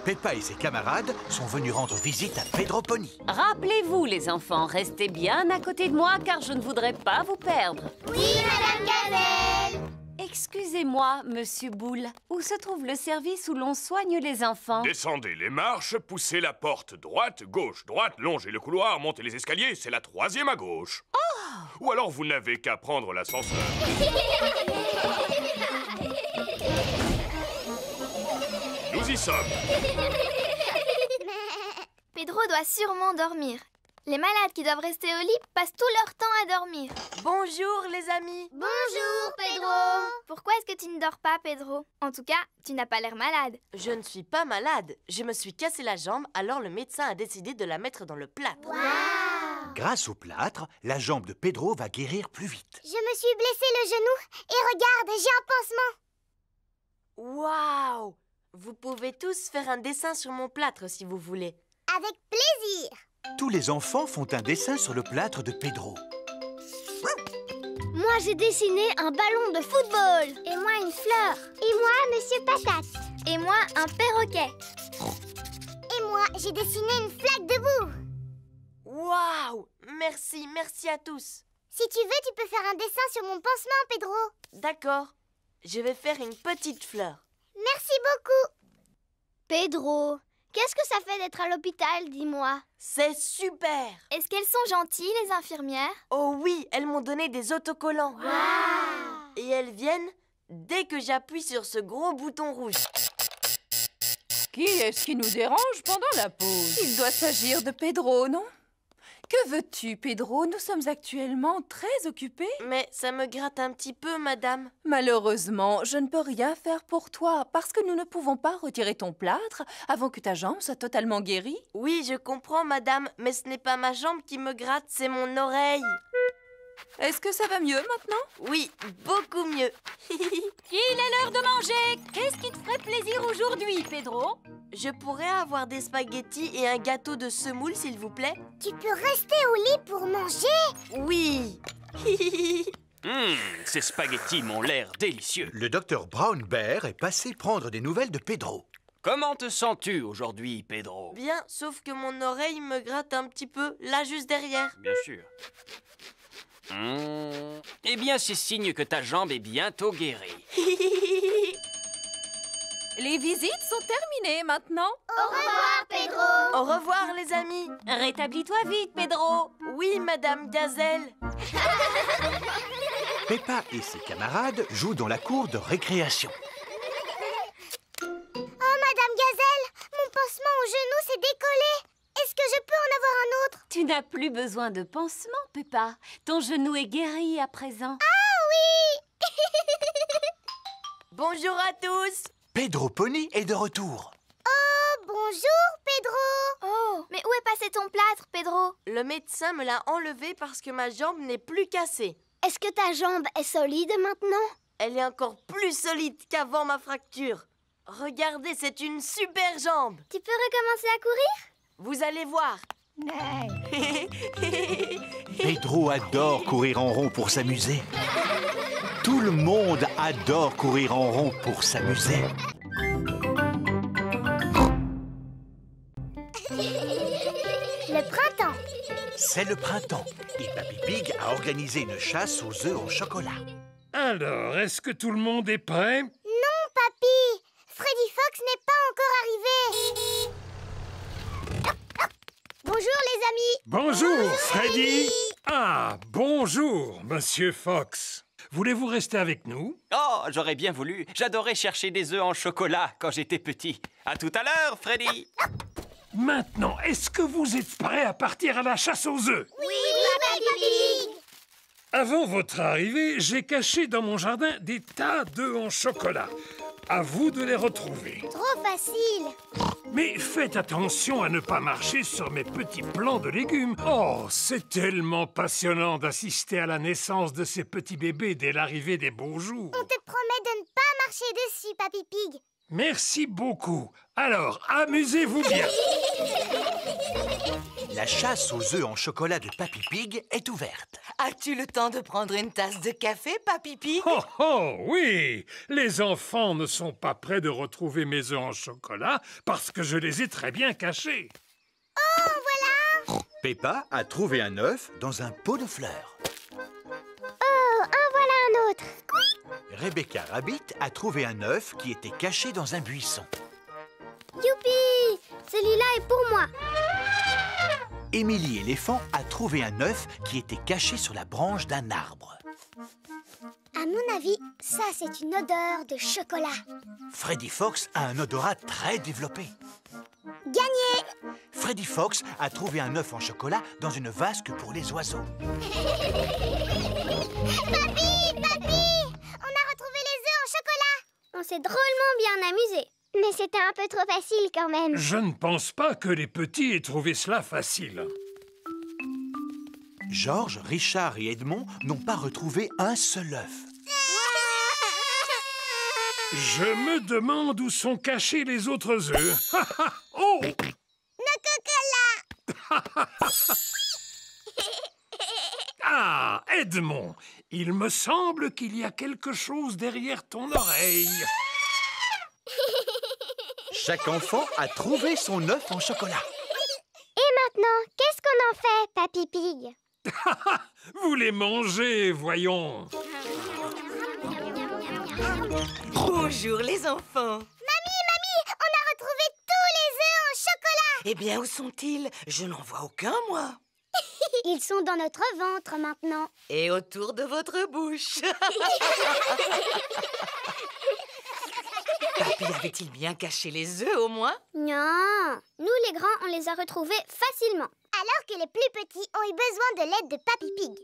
Peppa et ses camarades sont venus rendre visite à Pedro Pony. Rappelez-vous, les enfants, restez bien à côté de moi car je ne voudrais pas vous perdre. Oui, Madame Gazelle. Excusez-moi, Monsieur Boule, où se trouve le service où l'on soigne les enfants? Descendez les marches, poussez la porte droite, gauche, droite, longez le couloir, montez les escaliers, c'est la 3e à gauche. Oh! Ou alors vous n'avez qu'à prendre l'ascenseur. Nous y sommes. Pedro doit sûrement dormir. Les malades qui doivent rester au lit passent tout leur temps à dormir. Bonjour les amis. Bonjour Pedro. Pourquoi est-ce que tu ne dors pas, Pedro? En tout cas, tu n'as pas l'air malade. Je ne suis pas malade. Je me suis cassé la jambe, alors le médecin a décidé de la mettre dans le plâtre. Wow. Grâce au plâtre, la jambe de Pedro va guérir plus vite. Je me suis blessé le genou et regarde, j'ai un pansement. Waouh! Vous pouvez tous faire un dessin sur mon plâtre si vous voulez. Avec plaisir. Tous les enfants font un dessin sur le plâtre de Pedro. Moi, j'ai dessiné un ballon de football. Et moi, une fleur. Et moi, Monsieur Patate. Et moi, un perroquet. Et moi, j'ai dessiné une flaque de boue. Waouh! Merci, merci à tous. Si tu veux, tu peux faire un dessin sur mon pansement, Pedro. D'accord. Je vais faire une petite fleur. Merci beaucoup. Pedro, qu'est-ce que ça fait d'être à l'hôpital, dis-moi? C'est super! Est-ce qu'elles sont gentilles, les infirmières? Oh oui, elles m'ont donné des autocollants. Wow. Et elles viennent dès que j'appuie sur ce gros bouton rouge. Qui est-ce qui nous dérange pendant la pause? Il doit s'agir de Pedro, non? Que veux-tu, Pedro? Nous sommes actuellement très occupés. Mais ça me gratte un petit peu, madame. Malheureusement, je ne peux rien faire pour toi parce que nous ne pouvons pas retirer ton plâtre avant que ta jambe soit totalement guérie. Oui, je comprends, madame, mais ce n'est pas ma jambe qui me gratte, c'est mon oreille. Est-ce que ça va mieux maintenant? Oui, beaucoup mieux. Il est l'heure de manger. Qu'est-ce qui te ferait plaisir aujourd'hui, Pedro? Je pourrais avoir des spaghettis et un gâteau de semoule, s'il vous plaît? Tu peux rester au lit pour manger? Oui. Ces spaghettis m'ont l'air délicieux. Le docteur Brown Bear est passé prendre des nouvelles de Pedro. Comment te sens-tu aujourd'hui, Pedro? Bien, sauf que mon oreille me gratte un petit peu, là juste derrière. Bien sûr. Eh bien, c'est signe que ta jambe est bientôt guérie. Les visites sont terminées maintenant. Au revoir, Pedro. Au revoir, les amis. Rétablis-toi vite, Pedro. Oui, Madame Gazelle. Peppa et ses camarades jouent dans la cour de récréation. Oh, Madame Gazelle, mon pansement au genou s'est décollé. Est-ce que je peux en avoir un autre? Tu n'as plus besoin de pansement, Peppa. Ton genou est guéri à présent. Ah oui. Bonjour à tous. Pedro Pony est de retour. Oh, bonjour, Pedro. Oh, mais où est passé ton plâtre, Pedro? Le médecin me l'a enlevé parce que ma jambe n'est plus cassée. Est-ce que ta jambe est solide maintenant? Elle est encore plus solide qu'avant ma fracture. Regardez, c'est une super jambe. Tu peux recommencer à courir? Vous allez voir. Pedro adore courir en rond pour s'amuser. Tout le monde adore courir en rond pour s'amuser. Le printemps. C'est le printemps et Papy Pig a organisé une chasse aux œufs en chocolat. Alors, est-ce que tout le monde est prêt? Non, papy. Freddy Fox n'est pas encore arrivé. Bonjour, les amis. Bonjour, Freddy. Ah, bonjour, Monsieur Fox. Voulez-vous rester avec nous? Oh, j'aurais bien voulu. J'adorais chercher des œufs en chocolat quand j'étais petit. À tout à l'heure, Freddy. Maintenant, est-ce que vous êtes prêts à partir à la chasse aux œufs? Oui, Papy Pig. Avant votre arrivée, j'ai caché dans mon jardin des tas d'œufs en chocolat. À vous de les retrouver. Trop facile. Mais faites attention à ne pas marcher sur mes petits plants de légumes. Oh, c'est tellement passionnant d'assister à la naissance de ces petits bébés dès l'arrivée des beaux jours. On te promet de ne pas marcher dessus, Papy Pig. Merci beaucoup. Alors, amusez-vous bien. La chasse aux œufs en chocolat de Papy Pig est ouverte. As-tu le temps de prendre une tasse de café, Papy Pig? Oh, oh, oui! Les enfants ne sont pas prêts de retrouver mes œufs en chocolat parce que je les ai très bien cachés. Oh, voilà! Peppa a trouvé un œuf dans un pot de fleurs. Oh, en voilà un autre. Rebecca Rabbit a trouvé un œuf qui était caché dans un buisson. Youpi! Celui-là est pour moi. Émilie Éléphant a trouvé un œuf qui était caché sur la branche d'un arbre. À mon avis, ça, c'est une odeur de chocolat. Freddy Fox a un odorat très développé. Gagné! Freddy Fox a trouvé un œuf en chocolat dans une vasque pour les oiseaux. Papy! Papy! On a retrouvé les œufs en chocolat! On s'est drôlement bien amusé. Mais c'était un peu trop facile quand même. Je ne pense pas que les petits aient trouvé cela facile. Georges, Richard et Edmond n'ont pas retrouvé un seul œuf. Je me demande où sont cachés les autres œufs. Oh! Nos cocolas! Ah, Edmond, il me semble qu'il y a quelque chose derrière ton oreille. Chaque enfant a trouvé son œuf en chocolat. Et maintenant, qu'est-ce qu'on en fait, Papy Pig? Vous les mangez, voyons. Bonjour, les enfants. Mamie, on a retrouvé tous les œufs en chocolat! Eh bien, où sont-ils? Je n'en vois aucun, moi. Ils sont dans notre ventre maintenant. Et autour de votre bouche. Papy avait-il bien caché les œufs, au moins? Non, nous les grands, on les a retrouvés facilement. Alors que les plus petits ont eu besoin de l'aide de Papy Pig.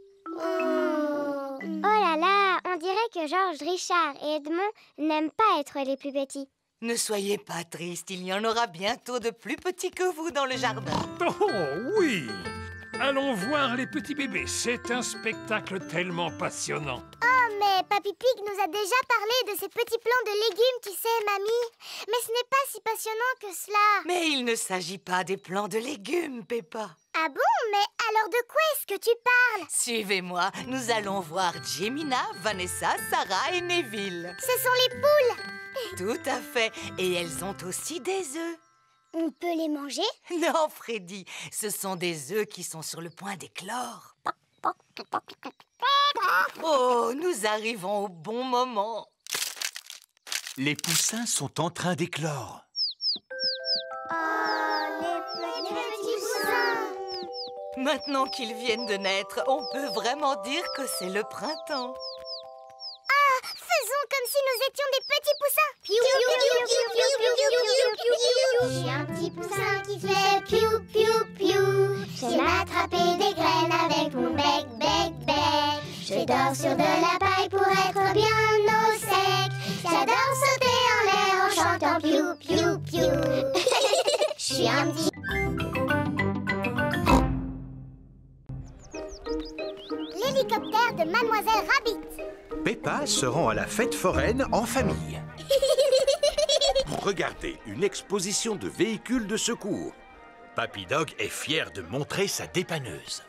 Oh là là, on dirait que Georges, Richard et Edmond n'aiment pas être les plus petits. Ne soyez pas triste, il y en aura bientôt de plus petits que vous dans le jardin. Oh oui! Allons voir les petits bébés. C'est un spectacle tellement passionnant. Oh, mais Papy Pig nous a déjà parlé de ces petits plants de légumes, tu sais, mamie. Mais ce n'est pas si passionnant que cela. Mais il ne s'agit pas des plants de légumes, Peppa. Ah bon? Mais alors de quoi est-ce que tu parles? Suivez-moi, nous allons voir Jemina, Vanessa, Sarah et Neville. Ce sont les poules. Tout à fait. Et elles ont aussi des œufs. On peut les manger? Non, Freddy, ce sont des œufs qui sont sur le point d'éclore. Oh, nous arrivons au bon moment. Les poussins sont en train d'éclore. Oh, les petits poussins! Maintenant qu'ils viennent de naître, on peut vraiment dire que c'est le printemps. Ah, faisons comme si nous étions des petits poussins. Piou, piou, piou, piou, piou, piou, piou, piou. Je suis un petit poussin qui fait piou, piou, piou. J'aime attraper des graines avec mon bec, bec, bec. Je dors sur de la paille pour être bien au sec. J'adore sauter en l'air en chantant piou, piou, piou. Je suis un petit... L'hélicoptère de Mademoiselle Rabbit. Peppa se rend à la fête foraine en famille. Regardez, une exposition de véhicules de secours. Papy Dog est fier de montrer sa dépanneuse.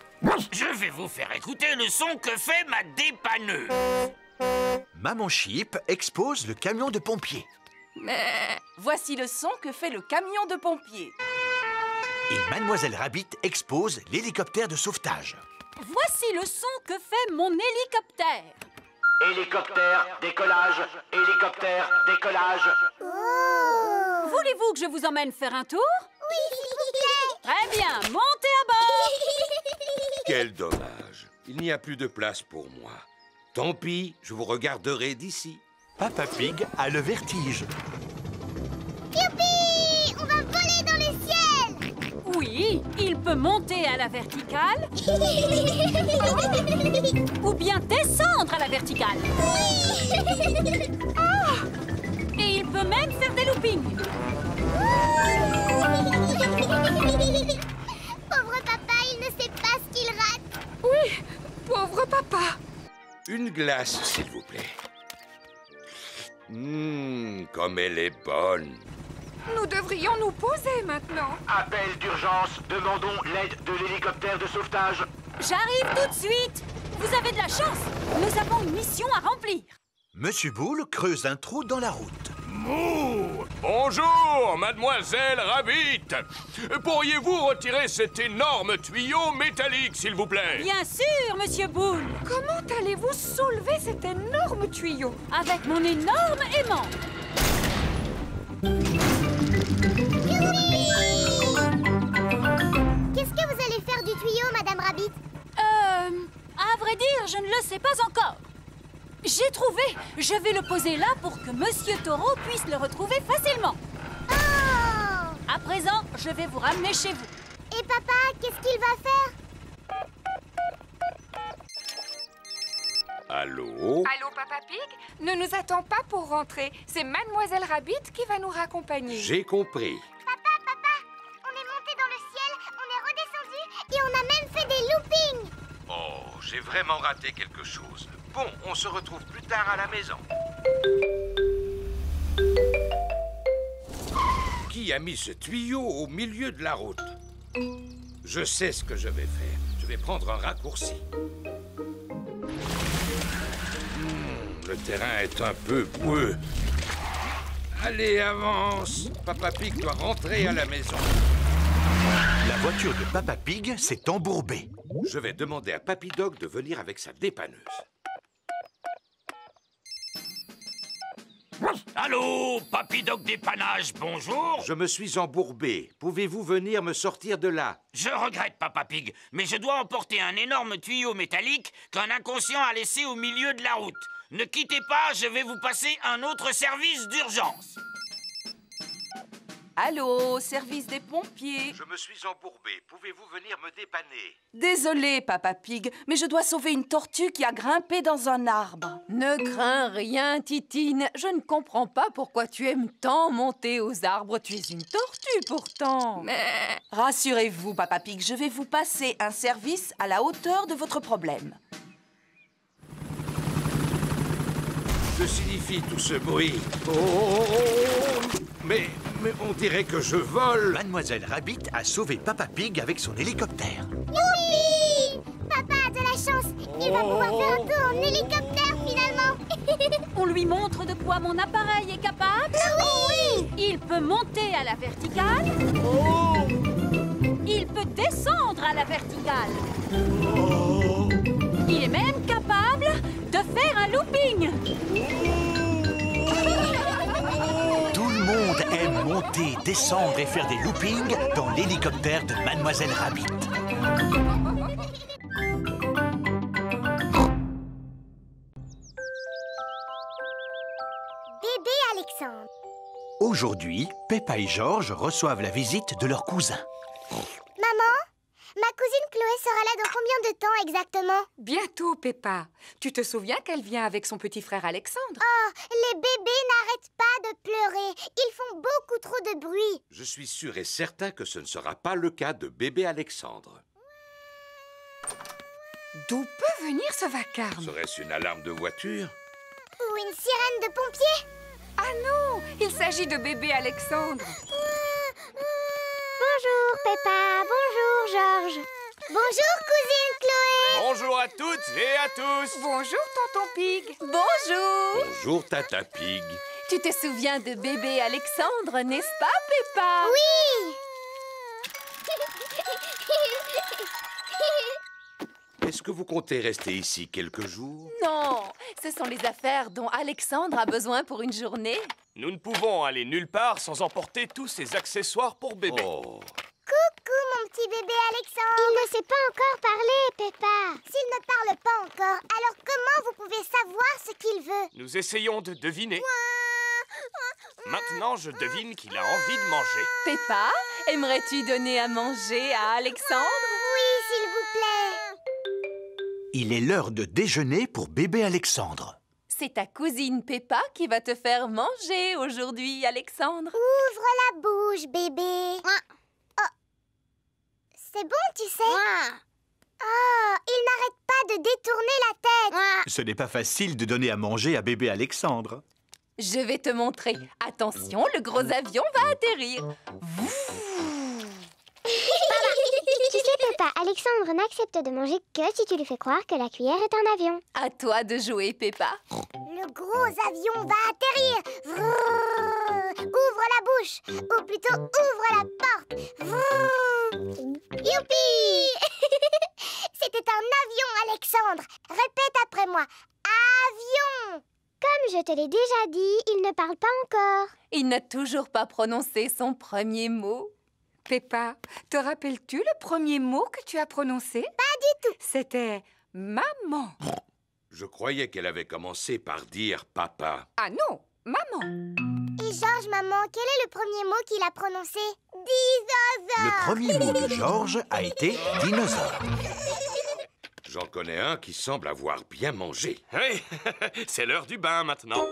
Je vais vous faire écouter le son que fait ma dépanneuse. Maman Sheep expose le camion de pompiers. Voici le son que fait le camion de pompiers. Et Mademoiselle Rabbit expose l'hélicoptère de sauvetage. Voici le son que fait mon hélicoptère. Hélicoptère, décollage, hélicoptère, décollage. Oh. Voulez-vous que je vous emmène faire un tour? Oui, s'il vous plaît. Très bien, montez à bord. Quel dommage. Il n'y a plus de place pour moi. Tant pis, je vous regarderai d'ici. Papa Pig a le vertige. Youpi! On va voler dans le ciel! Oui, il peut monter à la verticale ou bien descendre à la verticale. Oui! Oh! Et il peut même faire des loopings. Pauvre papa, il ne sait pas ce qu'il rate. Oui, pauvre papa. Une glace, s'il vous plaît. Comme elle est bonne. Nous devrions nous poser maintenant. Appel d'urgence, demandons l'aide de l'hélicoptère de sauvetage. J'arrive tout de suite. Vous avez de la chance. Nous avons une mission à remplir. Monsieur Boule creuse un trou dans la route. Mouh! Bonjour, Mademoiselle Rabbit. Pourriez-vous retirer cet énorme tuyau métallique, s'il vous plaît? Bien sûr, Monsieur Boule. Comment allez-vous soulever cet énorme tuyau? Avec mon énorme aimant. Qu'est-ce que vous allez faire du tuyau, Madame Rabbit? À vrai dire, je ne le sais pas encore. J'ai trouvé. Je vais le poser là pour que Monsieur Taureau puisse le retrouver facilement. Oh! À présent, je vais vous ramener chez vous. Et papa, qu'est-ce qu'il va faire? Allô? Allô, Papa Pig? Ne nous attends pas pour rentrer. C'est Mademoiselle Rabbit qui va nous raccompagner. J'ai compris. Papa, on est monté dans le ciel, on est redescendu et on a même fait des loopings. Oh, j'ai vraiment raté quelque chose. Bon, on se retrouve plus tard à la maison. Qui a mis ce tuyau au milieu de la route? Je sais ce que je vais faire. Je vais prendre un raccourci. Le terrain est un peu boueux. Allez, avance. Papa Pig doit rentrer à la maison. La voiture de Papa Pig s'est embourbée. Je vais demander à Papy Dog de venir avec sa dépanneuse. Allô, Papy Dog dépannage, bonjour. Je me suis embourbé. Pouvez-vous venir me sortir de là? Je regrette, Papa Pig, mais je dois emporter un énorme tuyau métallique qu'un inconscient a laissé au milieu de la route. Ne quittez pas, je vais vous passer un autre service d'urgence. Allô, service des pompiers. Je me suis embourbé. Pouvez-vous venir me dépanner? Désolé, Papa Pig, mais je dois sauver une tortue qui a grimpé dans un arbre. Ne crains rien, Titine. Je ne comprends pas pourquoi tu aimes tant monter aux arbres. Tu es une tortue, pourtant. Mais rassurez-vous, Papa Pig, je vais vous passer un service à la hauteur de votre problème. Que signifie tout ce bruit? Oh! Mais on dirait que je vole. Mademoiselle Rabbit a sauvé Papa Pig avec son hélicoptère. Youpi! Papa a de la chance. Il va pouvoir faire un tour en hélicoptère, finalement. On lui montre de quoi mon appareil est capable? Oui! Il peut monter à la verticale. Il peut descendre à la verticale. Il est même capable de faire un looping. Tout le monde aime monter, descendre et faire des loopings dans l'hélicoptère de Mademoiselle Rabbit. Bébé Alexandre. Aujourd'hui, Peppa et George reçoivent la visite de leur cousin. Maman, ma cousine Chloé sera là dans combien de temps exactement? Bientôt, Peppa. Tu te souviens qu'elle vient avec son petit frère Alexandre? Oh, les bébés n'arrêtent pas de pleurer. Ils font beaucoup trop de bruit. Je suis sûr et certain que ce ne sera pas le cas de bébé Alexandre. D'où peut venir ce vacarme? Serait-ce une alarme de voiture? Ou une sirène de pompier? Ah non, il s'agit de bébé Alexandre. Bonjour Peppa, bonjour George. Bonjour cousine Chloé. Bonjour à toutes et à tous. Bonjour tonton Pig. Bonjour. Bonjour Tata Pig. Tu te souviens de bébé Alexandre, n'est-ce pas, Peppa? Oui. Est-ce que vous comptez rester ici quelques jours? Non, ce sont les affaires dont Alexandre a besoin pour une journée. Nous ne pouvons aller nulle part sans emporter tous ces accessoires pour bébé. Oh. Coucou mon petit bébé Alexandre. Il ne sait pas encore parler, Peppa. S'il ne parle pas encore, alors comment vous pouvez savoir ce qu'il veut? Nous essayons de deviner. Maintenant, je devine qu'il a envie de manger. Peppa, aimerais-tu donner à manger à Alexandre? Oui, s'il vous plaît. Il est l'heure de déjeuner pour bébé Alexandre. C'est ta cousine Peppa qui va te faire manger aujourd'hui, Alexandre. Ouvre la bouche, bébé. Oh. C'est bon, tu sais. Oh, il n'arrête pas de détourner la tête. Ce n'est pas facile de donner à manger à bébé Alexandre. Je vais te montrer. Attention, le gros avion va atterrir. Tu sais, Peppa, Alexandre n'accepte de manger que si tu lui fais croire que la cuillère est un avion. À toi de jouer, Peppa. Le gros avion va atterrir. Ouvre la bouche, ou plutôt ouvre la porte. Youpi! C'était un avion, Alexandre. Répète après moi. Avion! Comme je te l'ai déjà dit, il ne parle pas encore. Il n'a toujours pas prononcé son premier mot. Peppa, te rappelles-tu le premier mot que tu as prononcé? Pas du tout. C'était maman. Je croyais qu'elle avait commencé par dire papa. Ah non, maman. Et Georges, maman, quel est le premier mot qu'il a prononcé? Dinosaure. Le premier mot de Georges a été dinosaure. J'en connais un qui semble avoir bien mangé. Oui, c'est l'heure du bain maintenant.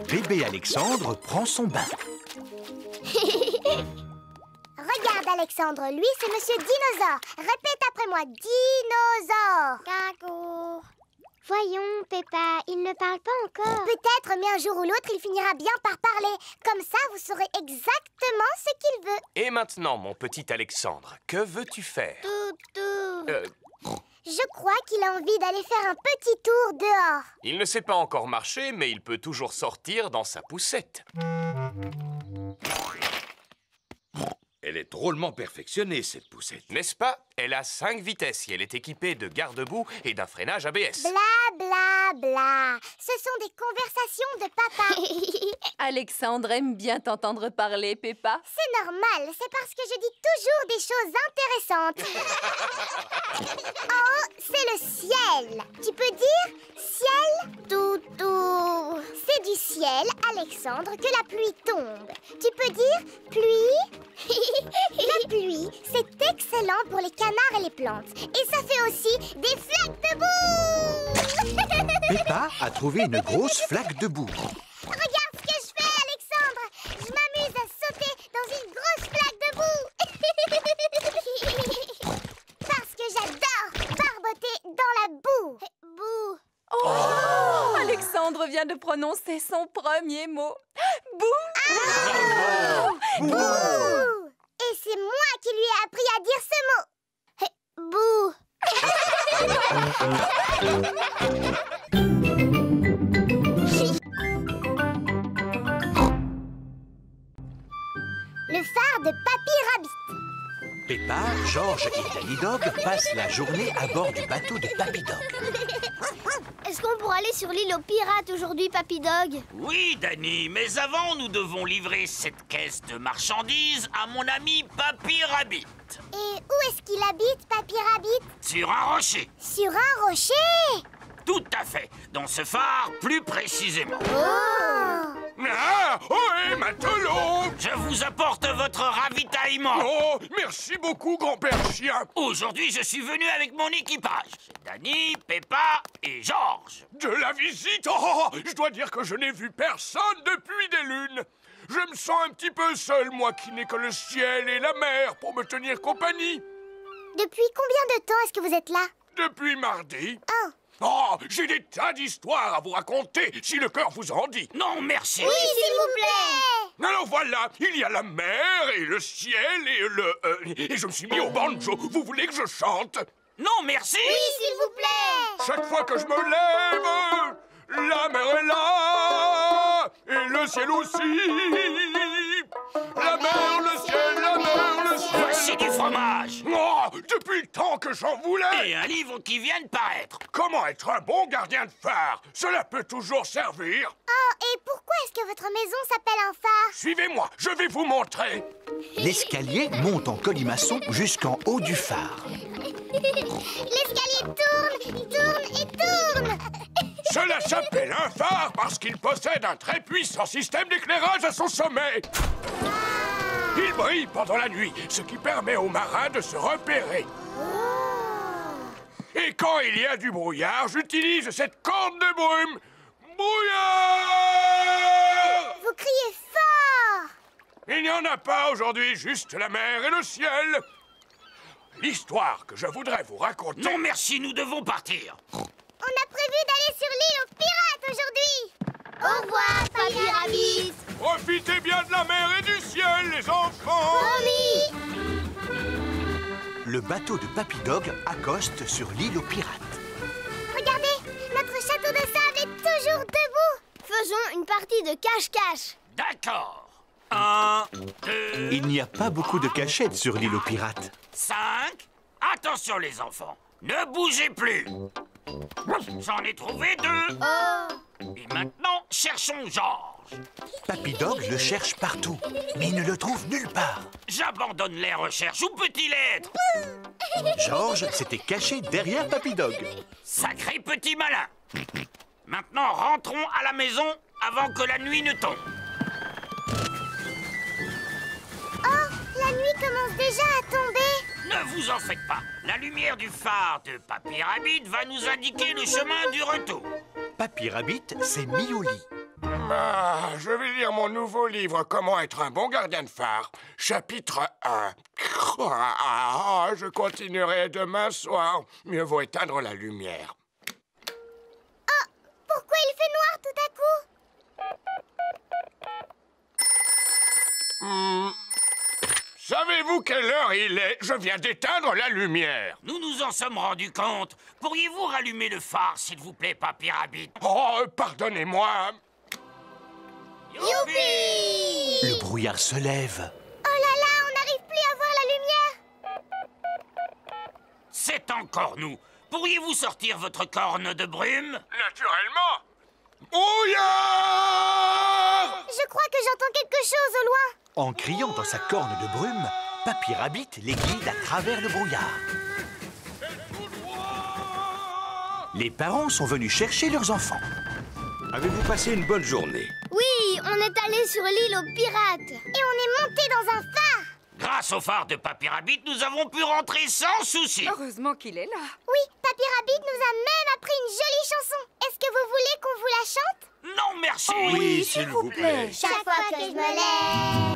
Bébé Alexandre prend son bain. Regarde, Alexandre, lui, c'est Monsieur Dinosaure. Répète après moi, dinosaure. Caco. Voyons, Peppa, il ne parle pas encore. Peut-être, mais un jour ou l'autre, il finira bien par parler. Comme ça, vous saurez exactement ce qu'il veut. Et maintenant, mon petit Alexandre, que veux-tu faire? Je crois qu'il a envie d'aller faire un petit tour dehors. Il ne sait pas encore marcher, mais il peut toujours sortir dans sa poussette. Elle est drôlement perfectionnée, cette poussette. N'est-ce pas? Elle a 5 vitesses et elle est équipée de garde-boue et d'un freinage ABS. Bla bla bla. Ce sont des conversations de papa. Alexandre aime bien t'entendre parler, Peppa. C'est normal, c'est parce que je dis toujours des choses intéressantes. Oh, c'est le ciel. Tu peux dire ciel? Toutou. C'est du ciel, Alexandre, que la pluie tombe. Tu peux dire pluie? La pluie, c'est excellent pour les canards et les plantes. Et ça fait aussi des flaques de boue. Peppa a trouvé une grosse flaque de boue. Regarde ce que je fais, Alexandre. Je m'amuse à sauter dans une grosse flaque de boue. Parce que j'adore barboter dans la boue. Boue. Oh, Alexandre vient de prononcer son premier mot. Bouh! Ah, bouh! Et c'est moi qui lui ai appris à dire ce mot. Bouh! le phare de Papy Rabbit. Peppa, George et Danny Dog passent la journée à bord du bateau de Papy Dog. Est-ce qu'on pourra aller sur l'île aux pirates aujourd'hui, Papy Dog? Oui, Danny, mais avant, nous devons livrer cette caisse de marchandises à mon ami Papy Rabbit. Et où est-ce qu'il habite, Papy Rabbit? Sur un rocher. Sur un rocher? Tout à fait. Dans ce phare, plus précisément. Ah, ohé, matelot! Je vous apporte votre ravitaillement. Oh, merci beaucoup, grand-père chien. Aujourd'hui, je suis venu avec mon équipage. Danny, Peppa et George. De la visite? Oh, je dois dire que je n'ai vu personne depuis des lunes. Je me sens un petit peu seul, moi qui n'ai que le ciel et la mer pour me tenir compagnie. Depuis combien de temps est-ce que vous êtes là? Depuis mardi. Oh. Oh, j'ai des tas d'histoires à vous raconter, si le cœur vous en dit. Non, merci. Oui, s'il vous plaît. Alors voilà, il y a la mer et le ciel et je me suis mis au banjo. Vous voulez que je chante? Non, merci. Oui, s'il vous plaît. Chaque fois que je me lève, la mer est là et le ciel aussi. La mer, le ciel, la mer, le ciel. Voici du fromage. Oh, depuis le temps que j'en voulais. Et un livre qui vient de paraître. Comment être un bon gardien de phare? Cela peut toujours servir. Oh, et pourquoi est-ce que votre maison s'appelle un phare? Suivez-moi, je vais vous montrer. L'escalier monte en colimaçon jusqu'en haut du phare. L'escalier tourne et tourne. Cela s'appelle un phare parce qu'il possède un très puissant système d'éclairage à son sommet. Il brille pendant la nuit, ce qui permet aux marins de se repérer. Et quand il y a du brouillard, j'utilise cette corne de brume. Brouillard! Vous criez fort! Il n'y en a pas aujourd'hui, juste la mer et le ciel. L'histoire que je voudrais vous raconter... Non, merci, nous devons partir. On a prévu d'aller sur l'île aux pirates aujourd'hui. Au revoir, Papy Rabbit. Profitez bien de la mer et du ciel, les enfants. Promis. Le bateau de Papy Dog accoste sur l'île aux pirates. Regardez, notre château de sable est toujours debout. Faisons une partie de cache-cache. D'accord. 1, 2... Il n'y a pas beaucoup de cachettes sur l'île aux pirates. 5. Attention, les enfants. Ne bougez plus. J'en ai trouvé 2. Et maintenant, cherchons George. Papy Dog le cherche partout, mais il ne le trouve nulle part. J'abandonne les recherches. Où peut-il être? George s'était caché derrière Papy Dog. Sacré petit malin. Maintenant, rentrons à la maison avant que la nuit ne tombe. Oh, la nuit commence déjà à tomber. Ne vous en faites pas. La lumière du phare de Papy Rabbit va nous indiquer le chemin du retour. Papy Rabbit s'est mis au lit. Ah, je vais lire mon nouveau livre, Comment être un bon gardien de phare, chapitre 1. Ah, je continuerai demain soir. Mieux vaut éteindre la lumière. Oh, pourquoi il fait noir tout à coup? Savez-vous quelle heure il est? Je viens d'éteindre la lumière. Nous nous en sommes rendus compte. Pourriez-vous rallumer le phare, s'il vous plaît, Papy Rabbit? Oh, pardonnez-moi. Youpi! Le brouillard se lève. Oh là là, on n'arrive plus à voir la lumière. C'est encore nous. Pourriez-vous sortir votre corne de brume? Naturellement. Brouillard! Je crois que j'entends quelque chose au loin. En criant dans sa corne de brume, Papy Rabbit les guide à travers le brouillard. Les parents sont venus chercher leurs enfants. Avez-vous passé une bonne journée? Oui, on est allé sur l'île aux pirates. Et on est monté dans un phare. Grâce au phare de Papy Rabbit, nous avons pu rentrer sans souci. Heureusement qu'il est là. Oui, Papy Rabbit nous a même appris une jolie chanson. Est-ce que vous voulez qu'on vous la chante? Non, merci. Oui, s'il vous plaît. Chaque fois que je me lève.